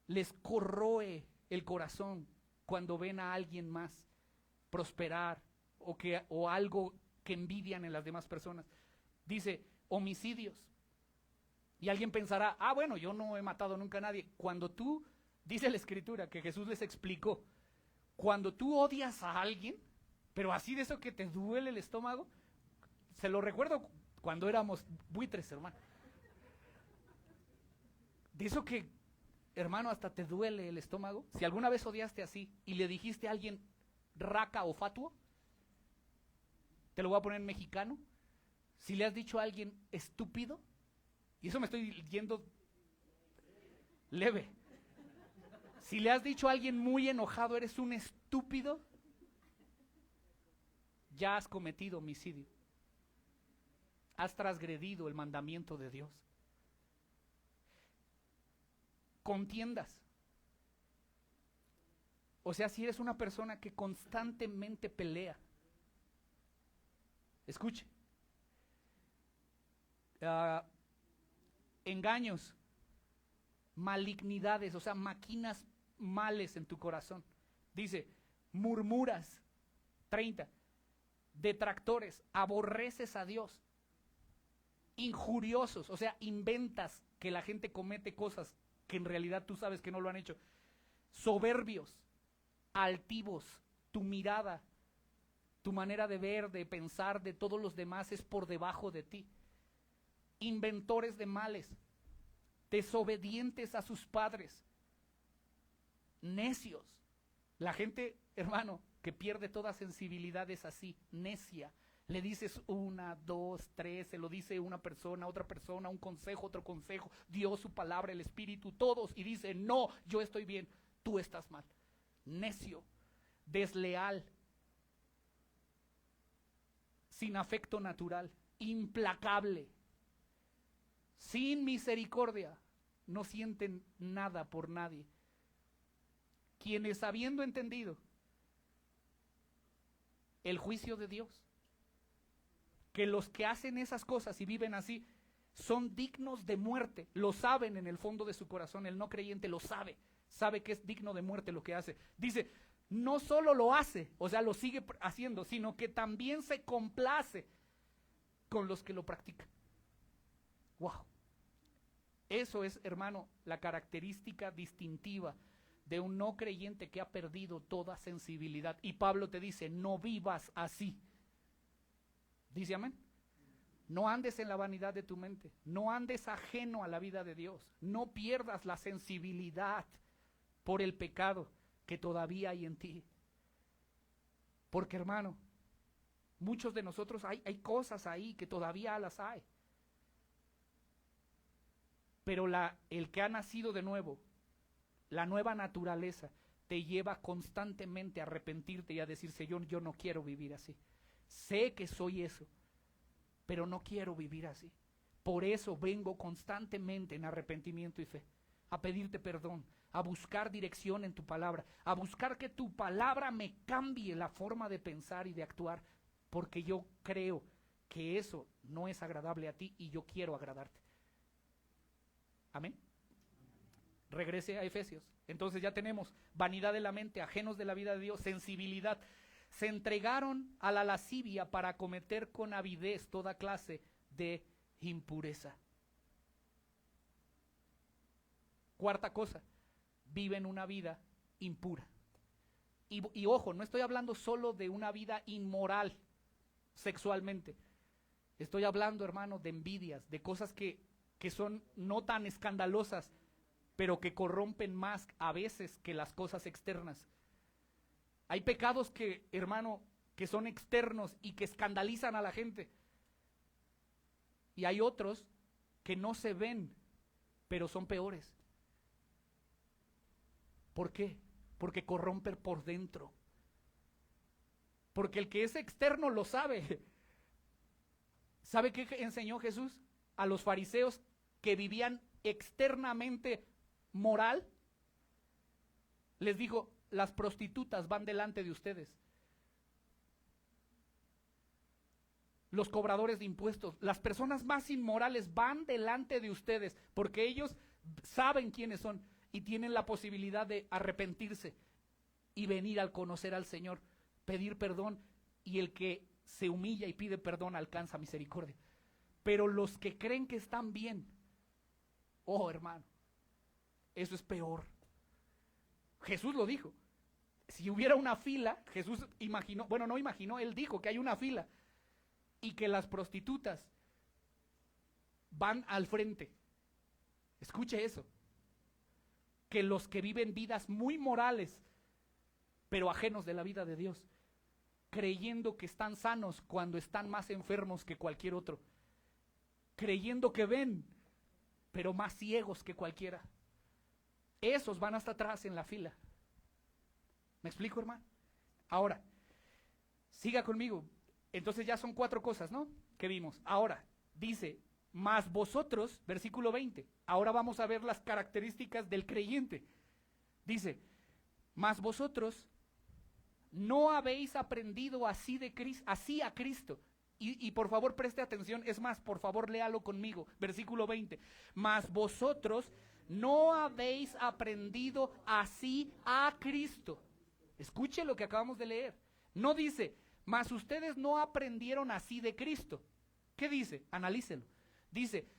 Les corroe el corazón cuando ven a alguien más prosperar o algo que envidian en las demás personas. Dice, homicidios. Y alguien pensará, bueno, yo no he matado nunca a nadie. Cuando tú, dice la Escritura, que Jesús les explicó, cuando tú odias a alguien, pero así de eso que te duele el estómago, se lo recuerdo cuando éramos buitres, hermano. De eso que, hermano, hasta te duele el estómago. Si alguna vez odiaste así y le dijiste a alguien raca o fatuo, te lo voy a poner en mexicano. Si le has dicho a alguien estúpido, y eso me estoy yendo leve. Si le has dicho a alguien muy enojado, eres un estúpido, ya has cometido homicidio. Has transgredido el mandamiento de Dios. Contiendas. O sea, si eres una persona que constantemente pelea, escuche, engaños, malignidades, o sea, maquinas males en tu corazón. Dice, murmuras, 30, detractores, aborreces a Dios, injuriosos, o sea, inventas que la gente comete cosas que en realidad tú sabes que no lo han hecho, soberbios, altivos, tu mirada, tu manera de ver, de pensar de todos los demás es por debajo de ti, inventores de males, desobedientes a sus padres, necios. La gente, hermano, que pierde toda sensibilidad es así, necia. Le dices 1, 2, 3, se lo dice una persona, otra persona, un consejo, otro consejo, Dios, su palabra, el Espíritu, todos, y dice, no, yo estoy bien, tú estás mal. Necio, desleal, sin afecto natural, implacable, sin misericordia, no sienten nada por nadie. Quienes habiendo entendido el juicio de Dios, que los que hacen esas cosas y viven así son dignos de muerte, lo saben en el fondo de su corazón, el no creyente lo sabe, sabe que es digno de muerte lo que hace. Dice, no solo lo hace, o sea, lo sigue haciendo, sino que también se complace con los que lo practican. Wow. Eso es, hermano, la característica distintiva de un no creyente que ha perdido toda sensibilidad. Y Pablo te dice, no vivas así. Dice amén. No andes en la vanidad de tu mente, no andes ajeno a la vida de Dios, no pierdas la sensibilidad por el pecado que todavía hay en ti. Porque, hermano, muchos de nosotros hay cosas ahí que todavía las hay. Pero el que ha nacido de nuevo, la nueva naturaleza, te lleva constantemente a arrepentirte y a decir, Señor, yo no quiero vivir así. Sé que soy eso, pero no quiero vivir así. Por eso vengo constantemente en arrepentimiento y fe, a pedirte perdón, a buscar dirección en tu palabra, a buscar que tu palabra me cambie la forma de pensar y de actuar, porque yo creo que eso no es agradable a ti y yo quiero agradarte. Amén. Regrese a Efesios. Entonces ya tenemos vanidad de la mente, ajenos de la vida de Dios, sensibilidad. Se entregaron a la lascivia para cometer con avidez toda clase de impureza. Cuarta cosa, viven una vida impura. Y ojo, no estoy hablando solo de una vida inmoral sexualmente. Estoy hablando, hermano, de envidias, de cosas que son no tan escandalosas, pero que corrompen más a veces que las cosas externas. Hay pecados que, hermano, que son externos y que escandalizan a la gente. Y hay otros que no se ven, pero son peores. ¿Por qué? Porque corrompen por dentro. Porque el que es externo lo sabe. ¿Sabe qué enseñó Jesús a los fariseos que vivían externamente moral? Les dijo, las prostitutas van delante de ustedes. los cobradores de impuestos, las personas más inmorales van delante de ustedes porque ellos saben quiénes son y tienen la posibilidad de arrepentirse y venir al conocer al Señor, pedir perdón, y el que se humilla y pide perdón alcanza misericordia. Pero los que creen que están bien, oh hermano, eso es peor. Jesús lo dijo. Si hubiera una fila, Jesús imaginó, bueno, no imaginó, él dijo que hay una fila y que las prostitutas van al frente. Escuche eso. Que los que viven vidas muy morales, pero ajenos de la vida de Dios, creyendo que están sanos cuando están más enfermos que cualquier otro, creyendo que ven, pero más ciegos que cualquiera, esos van hasta atrás en la fila. ¿Me explico, hermano? Ahora, siga conmigo. Entonces ya son 4 cosas, ¿no? Que vimos. Ahora, dice, mas vosotros, versículo 20, ahora vamos a ver las características del creyente. Dice, mas vosotros no habéis aprendido así a Cristo. Y por favor preste atención, es más, por favor léalo conmigo, versículo 20. Mas vosotros no habéis aprendido así a Cristo. Escuche lo que acabamos de leer. No dice, mas ustedes no aprendieron así de Cristo. ¿Qué dice? Analícelo. Dice,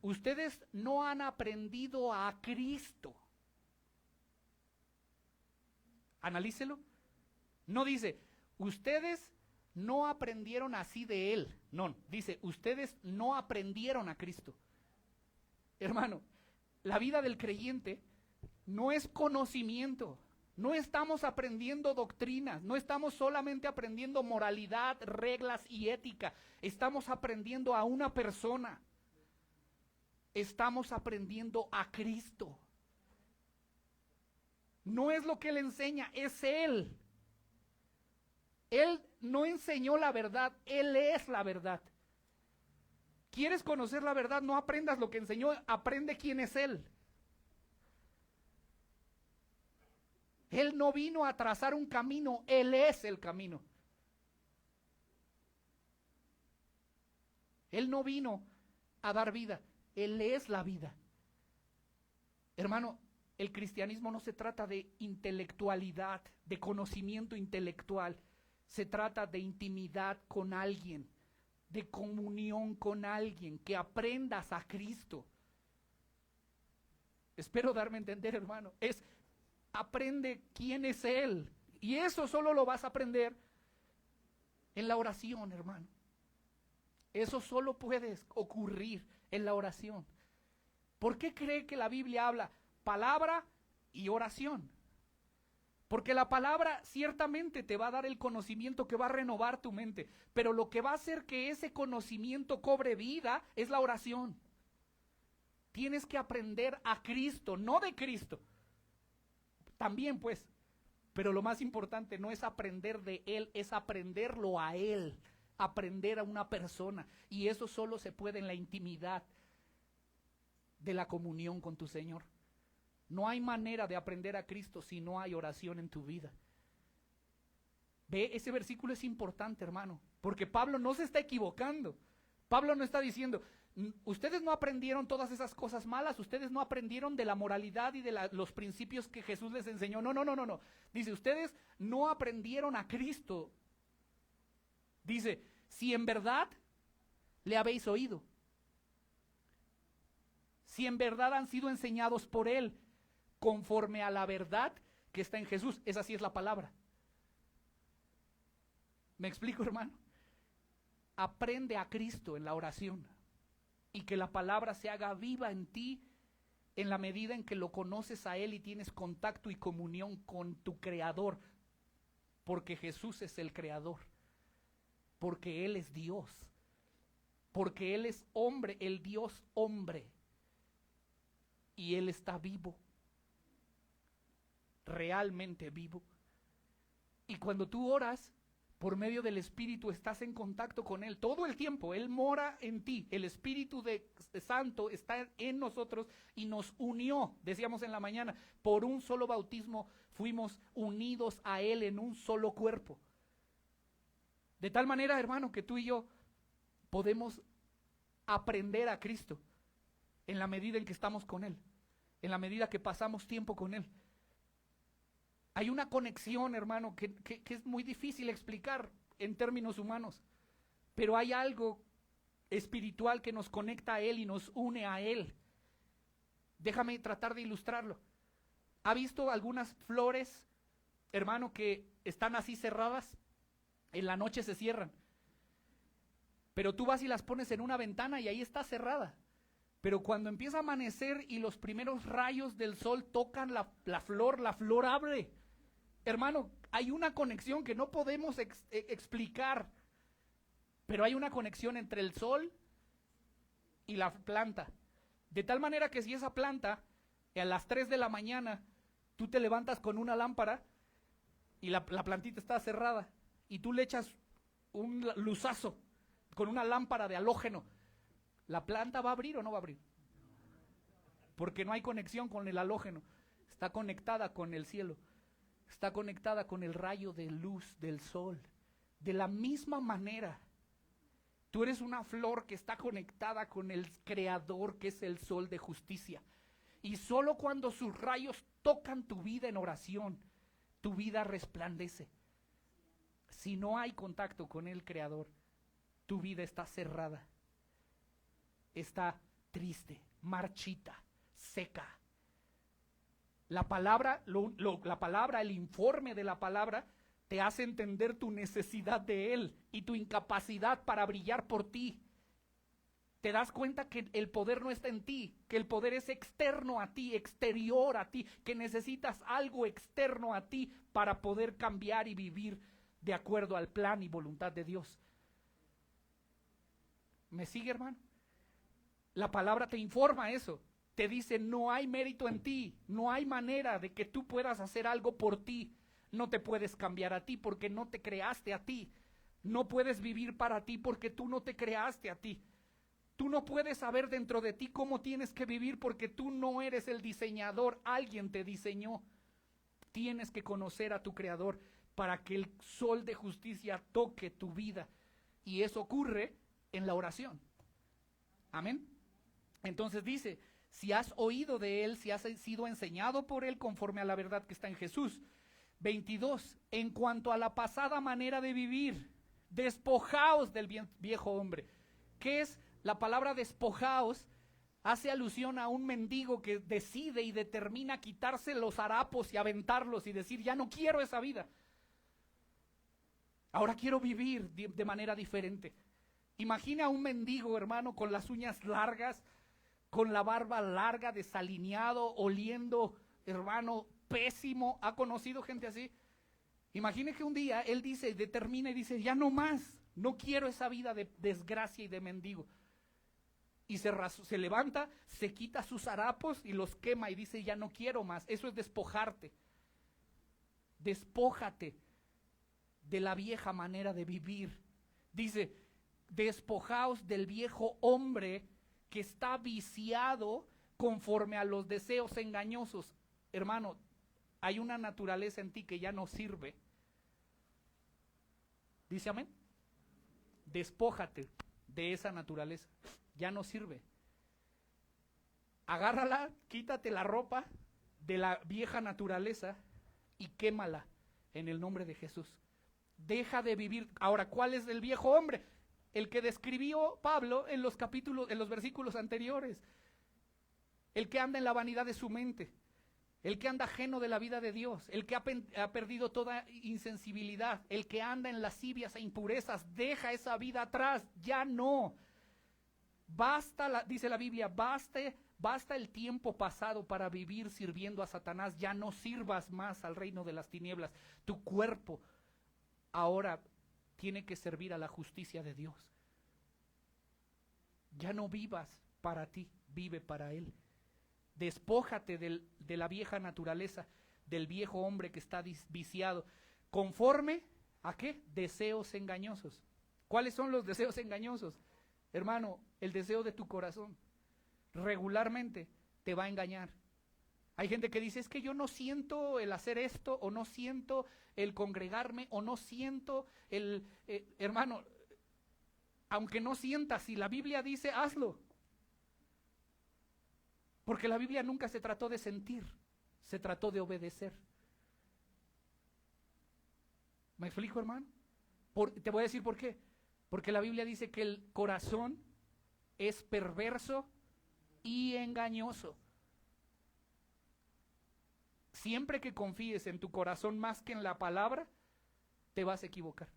ustedes no han aprendido a Cristo. Analícelo. No dice, ustedes no aprendieron así de Él. No, dice, ustedes no aprendieron a Cristo. Hermano, la vida del creyente no es conocimiento. No estamos aprendiendo doctrinas, no estamos solamente aprendiendo moralidad, reglas y ética. Estamos aprendiendo a una persona. Estamos aprendiendo a Cristo. No es lo que Él enseña, es Él. Él no enseñó la verdad, Él es la verdad. ¿Quieres conocer la verdad? No aprendas lo que enseñó, aprende quién es Él. Él no vino a trazar un camino, Él es el camino. Él no vino a dar vida, Él es la vida. Hermano, el cristianismo no se trata de intelectualidad, de conocimiento intelectual. Se trata de intimidad con alguien, de comunión con alguien, que aprendas a Cristo. Espero darme a entender, hermano. Aprende quién es Él. Y eso solo lo vas a aprender en la oración, hermano. Eso solo puede ocurrir en la oración. ¿Por qué cree que la Biblia habla palabra y oración? Porque la palabra ciertamente te va a dar el conocimiento que va a renovar tu mente, pero lo que va a hacer que ese conocimiento cobre vida es la oración. Tienes que aprender a Cristo, no de Cristo. También pues, pero lo más importante no es aprender de Él, es aprenderlo a Él, aprender a una persona. Y eso solo se puede en la intimidad de la comunión con tu Señor. No hay manera de aprender a Cristo si no hay oración en tu vida. Ve, ese versículo es importante, hermano, porque Pablo no se está equivocando. Pablo no está diciendo, ustedes no aprendieron todas esas cosas malas, ustedes no aprendieron de la moralidad y de los principios que Jesús les enseñó. No. Dice, ustedes no aprendieron a Cristo. Dice, si en verdad le habéis oído, si en verdad han sido enseñados por Él, conforme a la verdad que está en Jesús. Esa sí es la palabra. ¿Me explico, hermano? Aprende a Cristo en la oración y que la palabra se haga viva en ti en la medida en que lo conoces a Él y tienes contacto y comunión con tu Creador, porque Jesús es el Creador, porque Él es Dios, porque Él es hombre, el Dios hombre, y Él está vivo, realmente vivo. Y cuando tú oras por medio del Espíritu, estás en contacto con Él todo el tiempo. Él mora en ti, el Espíritu Santo está en nosotros y nos unió, decíamos en la mañana, por un solo bautismo fuimos unidos a Él en un solo cuerpo. De tal manera, hermano, que tú y yo podemos aprender a Cristo en la medida en que estamos con Él, en la medida que pasamos tiempo con Él. Hay una conexión, hermano, que es muy difícil explicar en términos humanos, pero hay algo espiritual que nos conecta a Él y nos une a Él. Déjame tratar de ilustrarlo. ¿Ha visto algunas flores, hermano, que están así cerradas? En la noche se cierran, pero tú vas y las pones en una ventana y ahí está cerrada. Pero cuando empieza a amanecer y los primeros rayos del sol tocan la flor abre. Hermano, hay una conexión que no podemos explicar, pero hay una conexión entre el sol y la planta. De tal manera que si esa planta, a las 3 de la mañana, tú te levantas con una lámpara y la plantita está cerrada, y tú le echas un luzazo con una lámpara de halógeno, ¿la planta va a abrir o no va a abrir? Porque no hay conexión con el halógeno. Está conectada con el cielo, está conectada con el rayo de luz del sol. De la misma manera, tú eres una flor que está conectada con el Creador, que es el sol de justicia. Y solo cuando sus rayos tocan tu vida en oración, tu vida resplandece. Si no hay contacto con el Creador, tu vida está cerrada, está triste, marchita, seca. La palabra, el informe de la palabra, te hace entender tu necesidad de Él y tu incapacidad para brillar por ti. Te das cuenta que el poder no está en ti, que el poder es externo a ti, exterior a ti, que necesitas algo externo a ti para poder cambiar y vivir de acuerdo al plan y voluntad de Dios. ¿Me sigue, hermano? La palabra te informa eso. Te dice, no hay mérito en ti, no hay manera de que tú puedas hacer algo por ti. No te puedes cambiar a ti porque no te creaste a ti. No puedes vivir para ti porque tú no te creaste a ti. Tú no puedes saber dentro de ti cómo tienes que vivir porque tú no eres el diseñador, alguien te diseñó. Tienes que conocer a tu Creador para que el sol de justicia toque tu vida. Y eso ocurre en la oración. Amén. Entonces dice, si has oído de Él, si has sido enseñado por Él conforme a la verdad que está en Jesús. 22. En cuanto a la pasada manera de vivir, despojaos del viejo hombre. ¿Qué es? La palabra despojaos hace alusión a un mendigo que decide y determina quitarse los harapos y aventarlos y decir, ya no quiero esa vida. Ahora quiero vivir de manera diferente. Imagina a un mendigo, hermano, con las uñas largas, con la barba larga, desalineado, oliendo, hermano, pésimo. ¿Ha conocido gente así? Imagine que un día él dice, determina y dice, ya no más, no quiero esa vida de desgracia y de mendigo. Y se levanta, se quita sus harapos y los quema y dice, ya no quiero más. Eso es despojarte. Despójate de la vieja manera de vivir. Dice, despojaos del viejo hombre que está viciado conforme a los deseos engañosos. Hermano, hay una naturaleza en ti que ya no sirve. Dice amén. Despójate de esa naturaleza. Ya no sirve. Agárrala, quítate la ropa de la vieja naturaleza y quémala en el nombre de Jesús. Deja de vivir. Ahora, ¿cuál es el viejo hombre? El que describió Pablo en los versículos anteriores. El que anda en la vanidad de su mente. El que anda ajeno de la vida de Dios. El que ha perdido toda insensibilidad. El que anda en lascivias e impurezas. Deja esa vida atrás. Ya no. Basta, dice la Biblia, basta el tiempo pasado para vivir sirviendo a Satanás. Ya no sirvas más al reino de las tinieblas. Tu cuerpo ahora tiene que servir a la justicia de Dios. Ya no vivas para ti, vive para Él. Despójate de la vieja naturaleza, del viejo hombre que está viciado. ¿Conforme a qué? Deseos engañosos. ¿Cuáles son los deseos engañosos? Hermano, el deseo de tu corazón regularmente te va a engañar. Hay gente que dice, es que yo no siento el hacer esto, o no siento el congregarme, o no siento hermano, Aunque no sientas, si la Biblia dice, hazlo. Porque la Biblia nunca se trató de sentir, se trató de obedecer. ¿Me explico, hermano? Te voy a decir por qué. Porque la Biblia dice que el corazón es perverso y engañoso. Siempre que confíes en tu corazón más que en la palabra, te vas a equivocar.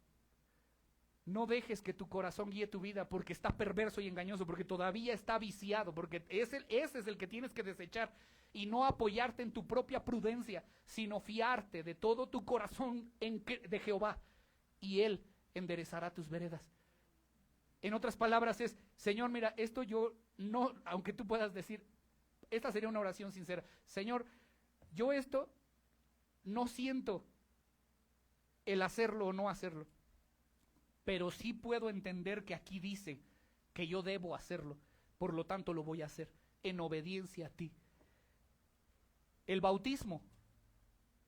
No dejes que tu corazón guíe tu vida porque está perverso y engañoso, porque todavía está viciado, porque ese es el que tienes que desechar y no apoyarte en tu propia prudencia, sino fiarte de todo tu corazón de Jehová y Él enderezará tus veredas. En otras palabras es, Señor, mira, esto yo no, aunque tú puedas decir, esta sería una oración sincera, Señor, yo esto no siento el hacerlo o no hacerlo, pero sí puedo entender que aquí dice que yo debo hacerlo, por lo tanto lo voy a hacer en obediencia a ti. El bautismo,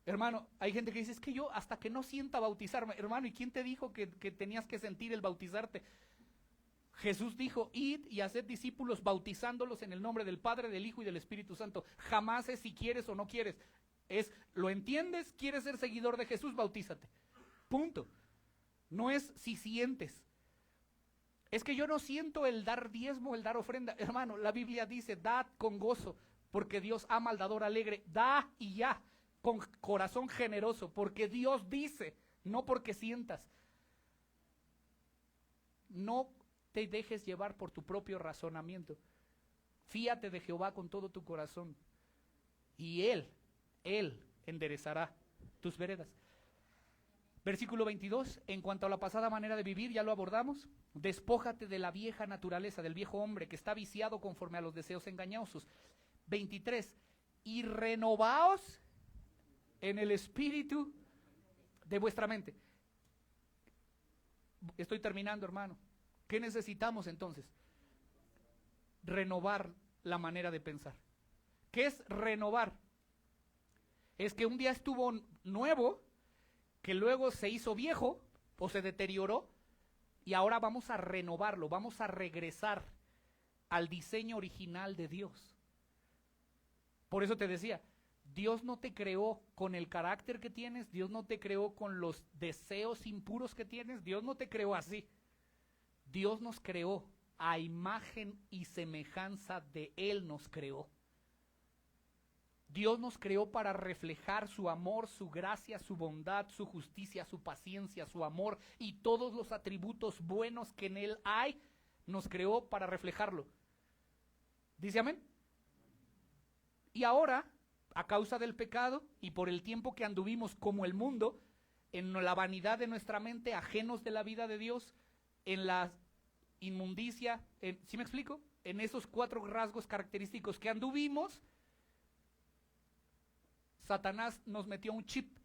hermano, hay gente que dice, es que yo hasta que no sienta bautizarme, hermano, ¿y quién te dijo que tenías que sentir el bautizarte? Jesús dijo, id y haced discípulos bautizándolos en el nombre del Padre, del Hijo y del Espíritu Santo. Jamás es si quieres o no quieres, es, ¿lo entiendes? ¿Quieres ser seguidor de Jesús? Bautízate, punto. No es si sientes. Es que yo no siento el dar diezmo, el dar ofrenda. Hermano, la Biblia dice, dad con gozo, porque Dios ama al dador alegre. Da y ya, con corazón generoso, porque Dios dice, no porque sientas. No te dejes llevar por tu propio razonamiento. Fíate de Jehová con todo tu corazón y Él enderezará tus veredas. Versículo 22, en cuanto a la pasada manera de vivir, ya lo abordamos. Despójate de la vieja naturaleza, del viejo hombre que está viciado conforme a los deseos engañosos. 23, y renovaos en el espíritu de vuestra mente. Estoy terminando, hermano. ¿Qué necesitamos entonces? Renovar la manera de pensar. ¿Qué es renovar? Es que un día estuvo nuevo, que luego se hizo viejo o se deterioró y ahora vamos a renovarlo, vamos a regresar al diseño original de Dios. Por eso te decía, Dios no te creó con el carácter que tienes, Dios no te creó con los deseos impuros que tienes, Dios no te creó así. Dios nos creó a imagen y semejanza de Él nos creó. Dios nos creó para reflejar su amor, su gracia, su bondad, su justicia, su paciencia, su amor y todos los atributos buenos que en Él hay, nos creó para reflejarlo. ¿Dice amén? Y ahora, a causa del pecado y por el tiempo que anduvimos como el mundo, en la vanidad de nuestra mente, ajenos de la vida de Dios, en la inmundicia, ¿sí me explico? En esos 4 rasgos característicos que anduvimos, Satanás nos metió un chip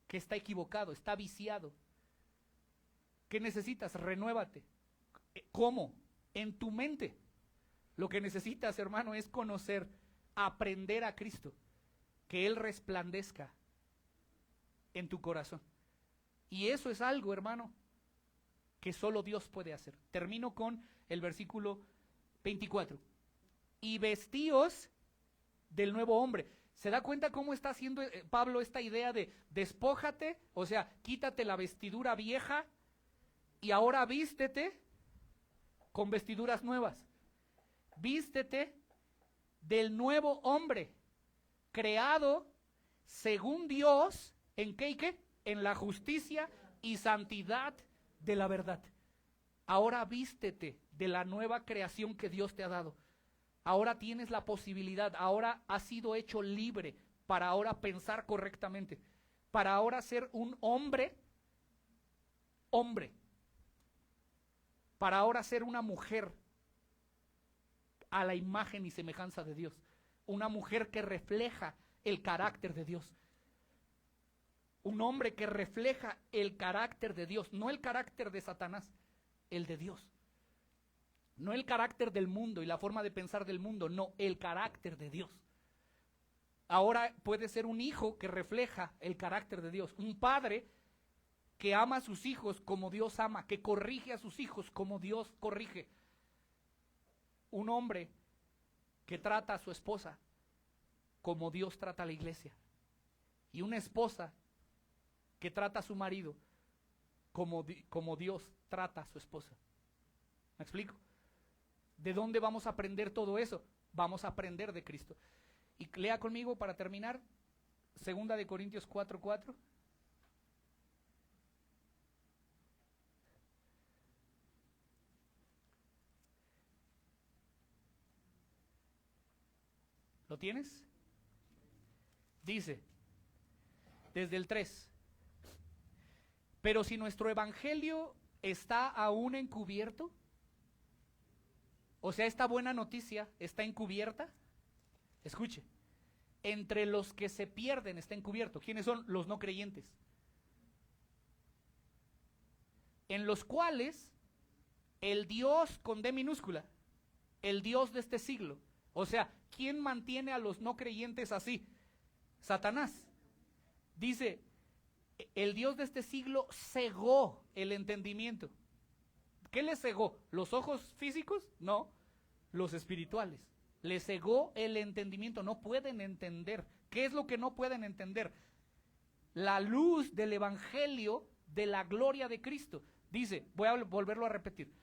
que está equivocado, está viciado. ¿Qué necesitas? Renuévate. ¿Cómo? En tu mente. Lo que necesitas, hermano, es conocer, aprender a Cristo, que Él resplandezca en tu corazón. Y eso es algo, hermano, que solo Dios puede hacer. Termino con el versículo 24. Y vestíos del nuevo hombre. ¿Se da cuenta cómo está haciendo Pablo esta idea de despójate? O sea, quítate la vestidura vieja y ahora vístete con vestiduras nuevas. Vístete del nuevo hombre, creado según Dios, ¿en qué y qué? En la justicia y santidad de la verdad. Ahora vístete de la nueva creación que Dios te ha dado. Ahora tienes la posibilidad, ahora has sido hecho libre para ahora pensar correctamente, para ahora ser un hombre, para ahora ser una mujer a la imagen y semejanza de Dios, una mujer que refleja el carácter de Dios, un hombre que refleja el carácter de Dios, no el carácter de Satanás, el de Dios. No el carácter del mundo y la forma de pensar del mundo, no, el carácter de Dios. Ahora puede ser un hijo que refleja el carácter de Dios, un padre que ama a sus hijos como Dios ama, que corrige a sus hijos como Dios corrige. Un hombre que trata a su esposa como Dios trata a la iglesia. Y una esposa que trata a su marido como Dios trata a su esposa. ¿Me explico? ¿De dónde vamos a aprender todo eso? Vamos a aprender de Cristo. Y lea conmigo para terminar, 2 de Corintios 4:4. ¿Lo tienes? Dice, desde el 3, pero si nuestro evangelio está aún encubierto, o sea, esta buena noticia está encubierta, escuche, entre los que se pierden está encubierto. ¿Quiénes son? Los no creyentes. En los cuales el Dios con D minúscula, el Dios de este siglo, o sea, ¿quién mantiene a los no creyentes así? Satanás. Dice, el Dios de este siglo cegó el entendimiento. ¿Qué le cegó? ¿Los ojos físicos? No, los espirituales. Le cegó el entendimiento, no pueden entender. ¿Qué es lo que no pueden entender? La luz del evangelio de la gloria de Cristo. Dice, voy a volverlo a repetir,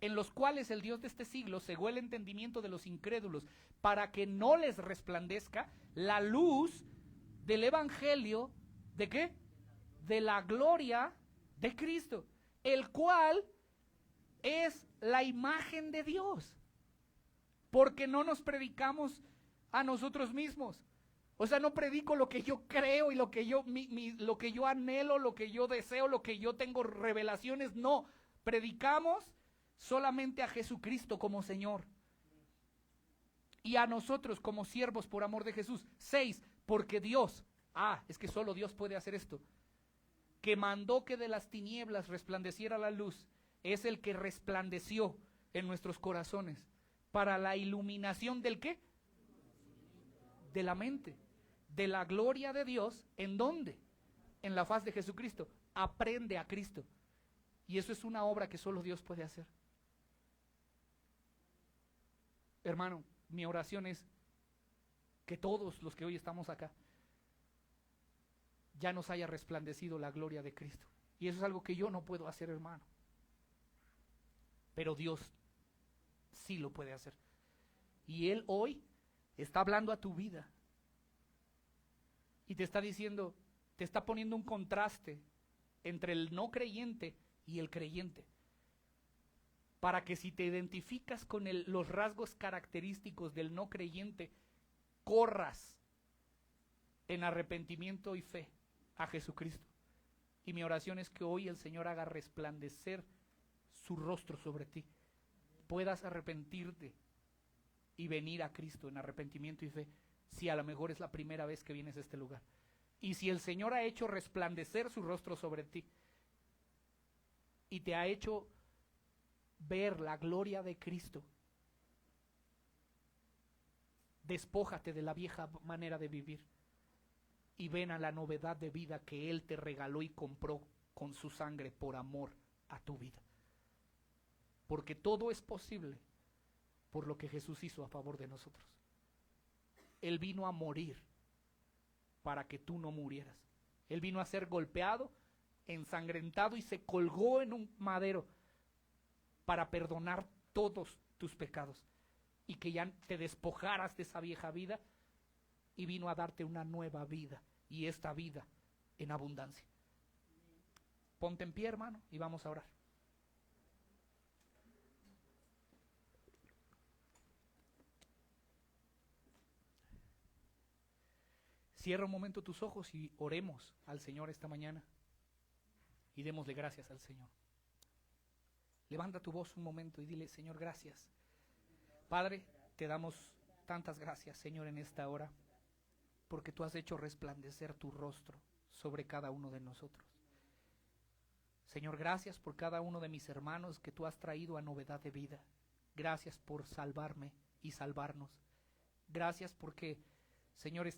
en los cuales el Dios de este siglo cegó el entendimiento de los incrédulos para que no les resplandezca la luz del evangelio, ¿de qué? De la gloria de Cristo, el cual es la imagen de Dios. Porque no nos predicamos a nosotros mismos. O sea, no predico lo que yo creo y lo que yo anhelo, lo que yo deseo, lo que yo tengo revelaciones. No, predicamos solamente a Jesucristo como Señor. Y a nosotros como siervos por amor de Jesús. 6, porque Dios, es que solo Dios puede hacer esto, que mandó que de las tinieblas resplandeciera la luz, es el que resplandeció en nuestros corazones para la iluminación del ¿qué? De la mente, de la gloria de Dios. ¿En dónde? En la faz de Jesucristo. Aprende a Cristo. Y eso es una obra que solo Dios puede hacer. Hermano, mi oración es que todos los que hoy estamos acá ya nos haya resplandecido la gloria de Cristo. Y eso es algo que yo no puedo hacer, hermano. Pero Dios sí lo puede hacer. Y Él hoy está hablando a tu vida. Y te está diciendo, te está poniendo un contraste entre el no creyente y el creyente. Para que si te identificas con los rasgos característicos del no creyente, corras en arrepentimiento y fe a Jesucristo. Y mi oración es que hoy el Señor haga resplandecer su rostro sobre ti. Puedas arrepentirte y venir a Cristo en arrepentimiento y fe, si a lo mejor es la primera vez que vienes a este lugar. Y si el Señor ha hecho resplandecer su rostro sobre ti y te ha hecho ver la gloria de Cristo, despójate de la vieja manera de vivir y ven a la novedad de vida que Él te regaló y compró con su sangre por amor a tu vida. Porque todo es posible por lo que Jesús hizo a favor de nosotros. Él vino a morir para que tú no murieras. Él vino a ser golpeado, ensangrentado y se colgó en un madero para perdonar todos tus pecados y que ya te despojaras de esa vieja vida, y vino a darte una nueva vida, y esta vida en abundancia. Ponte en pie, hermano, y vamos a orar. Cierra un momento tus ojos y oremos al Señor esta mañana y démosle gracias al Señor. Levanta tu voz un momento y dile: Señor, gracias. Padre, te damos tantas gracias, Señor, en esta hora, porque tú has hecho resplandecer tu rostro sobre cada uno de nosotros. Señor, gracias por cada uno de mis hermanos que tú has traído a novedad de vida. Gracias por salvarme y salvarnos. Gracias porque, Señor,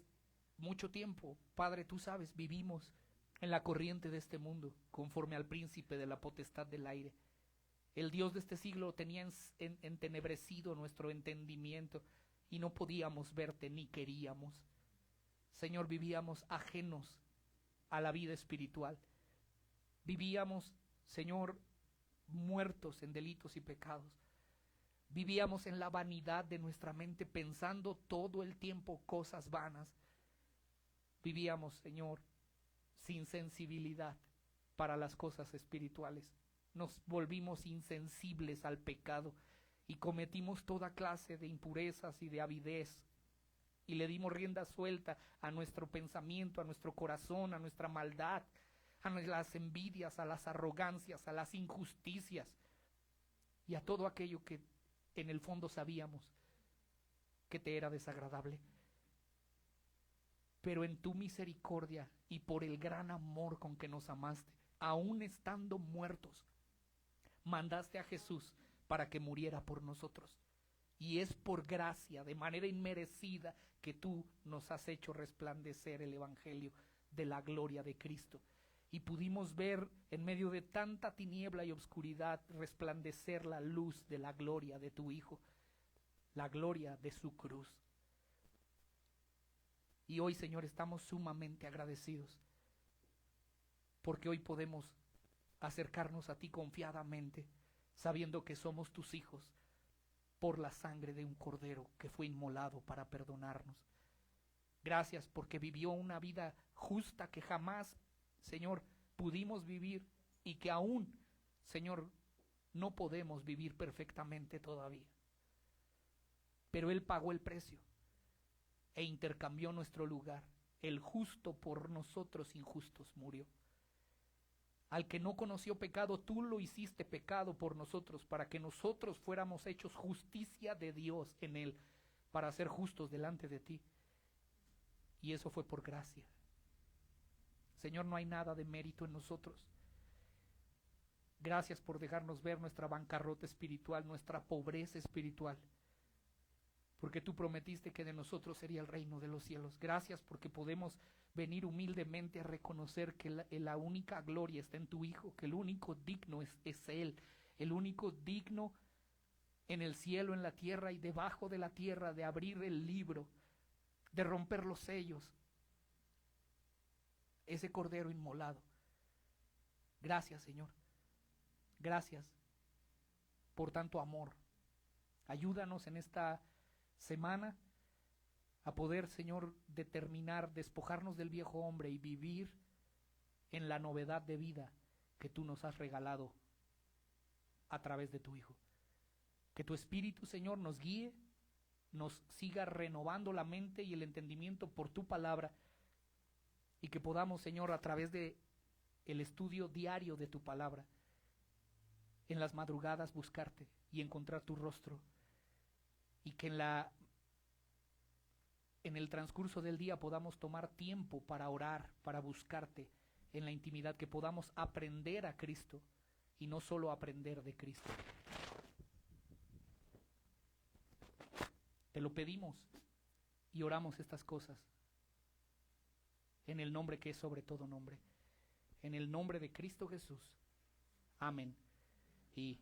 mucho tiempo, Padre, tú sabes, vivimos en la corriente de este mundo, conforme al príncipe de la potestad del aire. El Dios de este siglo tenía entenebrecido nuestro entendimiento y no podíamos verte ni queríamos. Señor, vivíamos ajenos a la vida espiritual. Vivíamos, Señor, muertos en delitos y pecados. Vivíamos en la vanidad de nuestra mente, pensando todo el tiempo cosas vanas. Vivíamos, Señor, sin sensibilidad para las cosas espirituales. Nos volvimos insensibles al pecado y cometimos toda clase de impurezas y de avidez. Y le dimos rienda suelta a nuestro pensamiento, a nuestro corazón, a nuestra maldad, a las envidias, a las arrogancias, a las injusticias y a todo aquello que en el fondo sabíamos que te era desagradable. Pero en tu misericordia y por el gran amor con que nos amaste, aún estando muertos, mandaste a Jesús para que muriera por nosotros. Y es por gracia, de manera inmerecida, que tú nos has hecho resplandecer el evangelio de la gloria de Cristo. Y pudimos ver en medio de tanta tiniebla y obscuridad resplandecer la luz de la gloria de tu Hijo, la gloria de su cruz. Y hoy, Señor, estamos sumamente agradecidos porque hoy podemos acercarnos a ti confiadamente, sabiendo que somos tus hijos por la sangre de un cordero que fue inmolado para perdonarnos. Gracias porque vivió una vida justa que jamás, Señor, pudimos vivir y que aún, Señor, no podemos vivir perfectamente todavía. Pero Él pagó el precio e intercambió nuestro lugar. El justo por nosotros injustos murió. Al que no conoció pecado, tú lo hiciste pecado por nosotros, para que nosotros fuéramos hechos justicia de Dios en Él, para ser justos delante de ti. Y eso fue por gracia. Señor, no hay nada de mérito en nosotros. Gracias por dejarnos ver nuestra bancarrota espiritual, nuestra pobreza espiritual, porque tú prometiste que de nosotros sería el reino de los cielos. Gracias porque podemos venir humildemente a reconocer que la única gloria está en tu Hijo, que el único digno es Él, el único digno en el cielo, en la tierra y debajo de la tierra, de abrir el libro, de romper los sellos, ese cordero inmolado. Gracias, Señor. Gracias por tanto amor. Ayúdanos en esta semana a poder, Señor, determinar, despojarnos del viejo hombre y vivir en la novedad de vida que tú nos has regalado a través de tu Hijo. Que tu Espíritu, Señor, nos guíe, nos siga renovando la mente y el entendimiento por tu palabra, y que podamos, Señor, a través de el estudio diario de tu palabra, en las madrugadas buscarte y encontrar tu rostro, y que en el transcurso del día podamos tomar tiempo para orar, para buscarte en la intimidad, que podamos aprender a Cristo y no solo aprender de Cristo. Te lo pedimos y oramos estas cosas en el nombre que es sobre todo nombre, en el nombre de Cristo Jesús. Amén y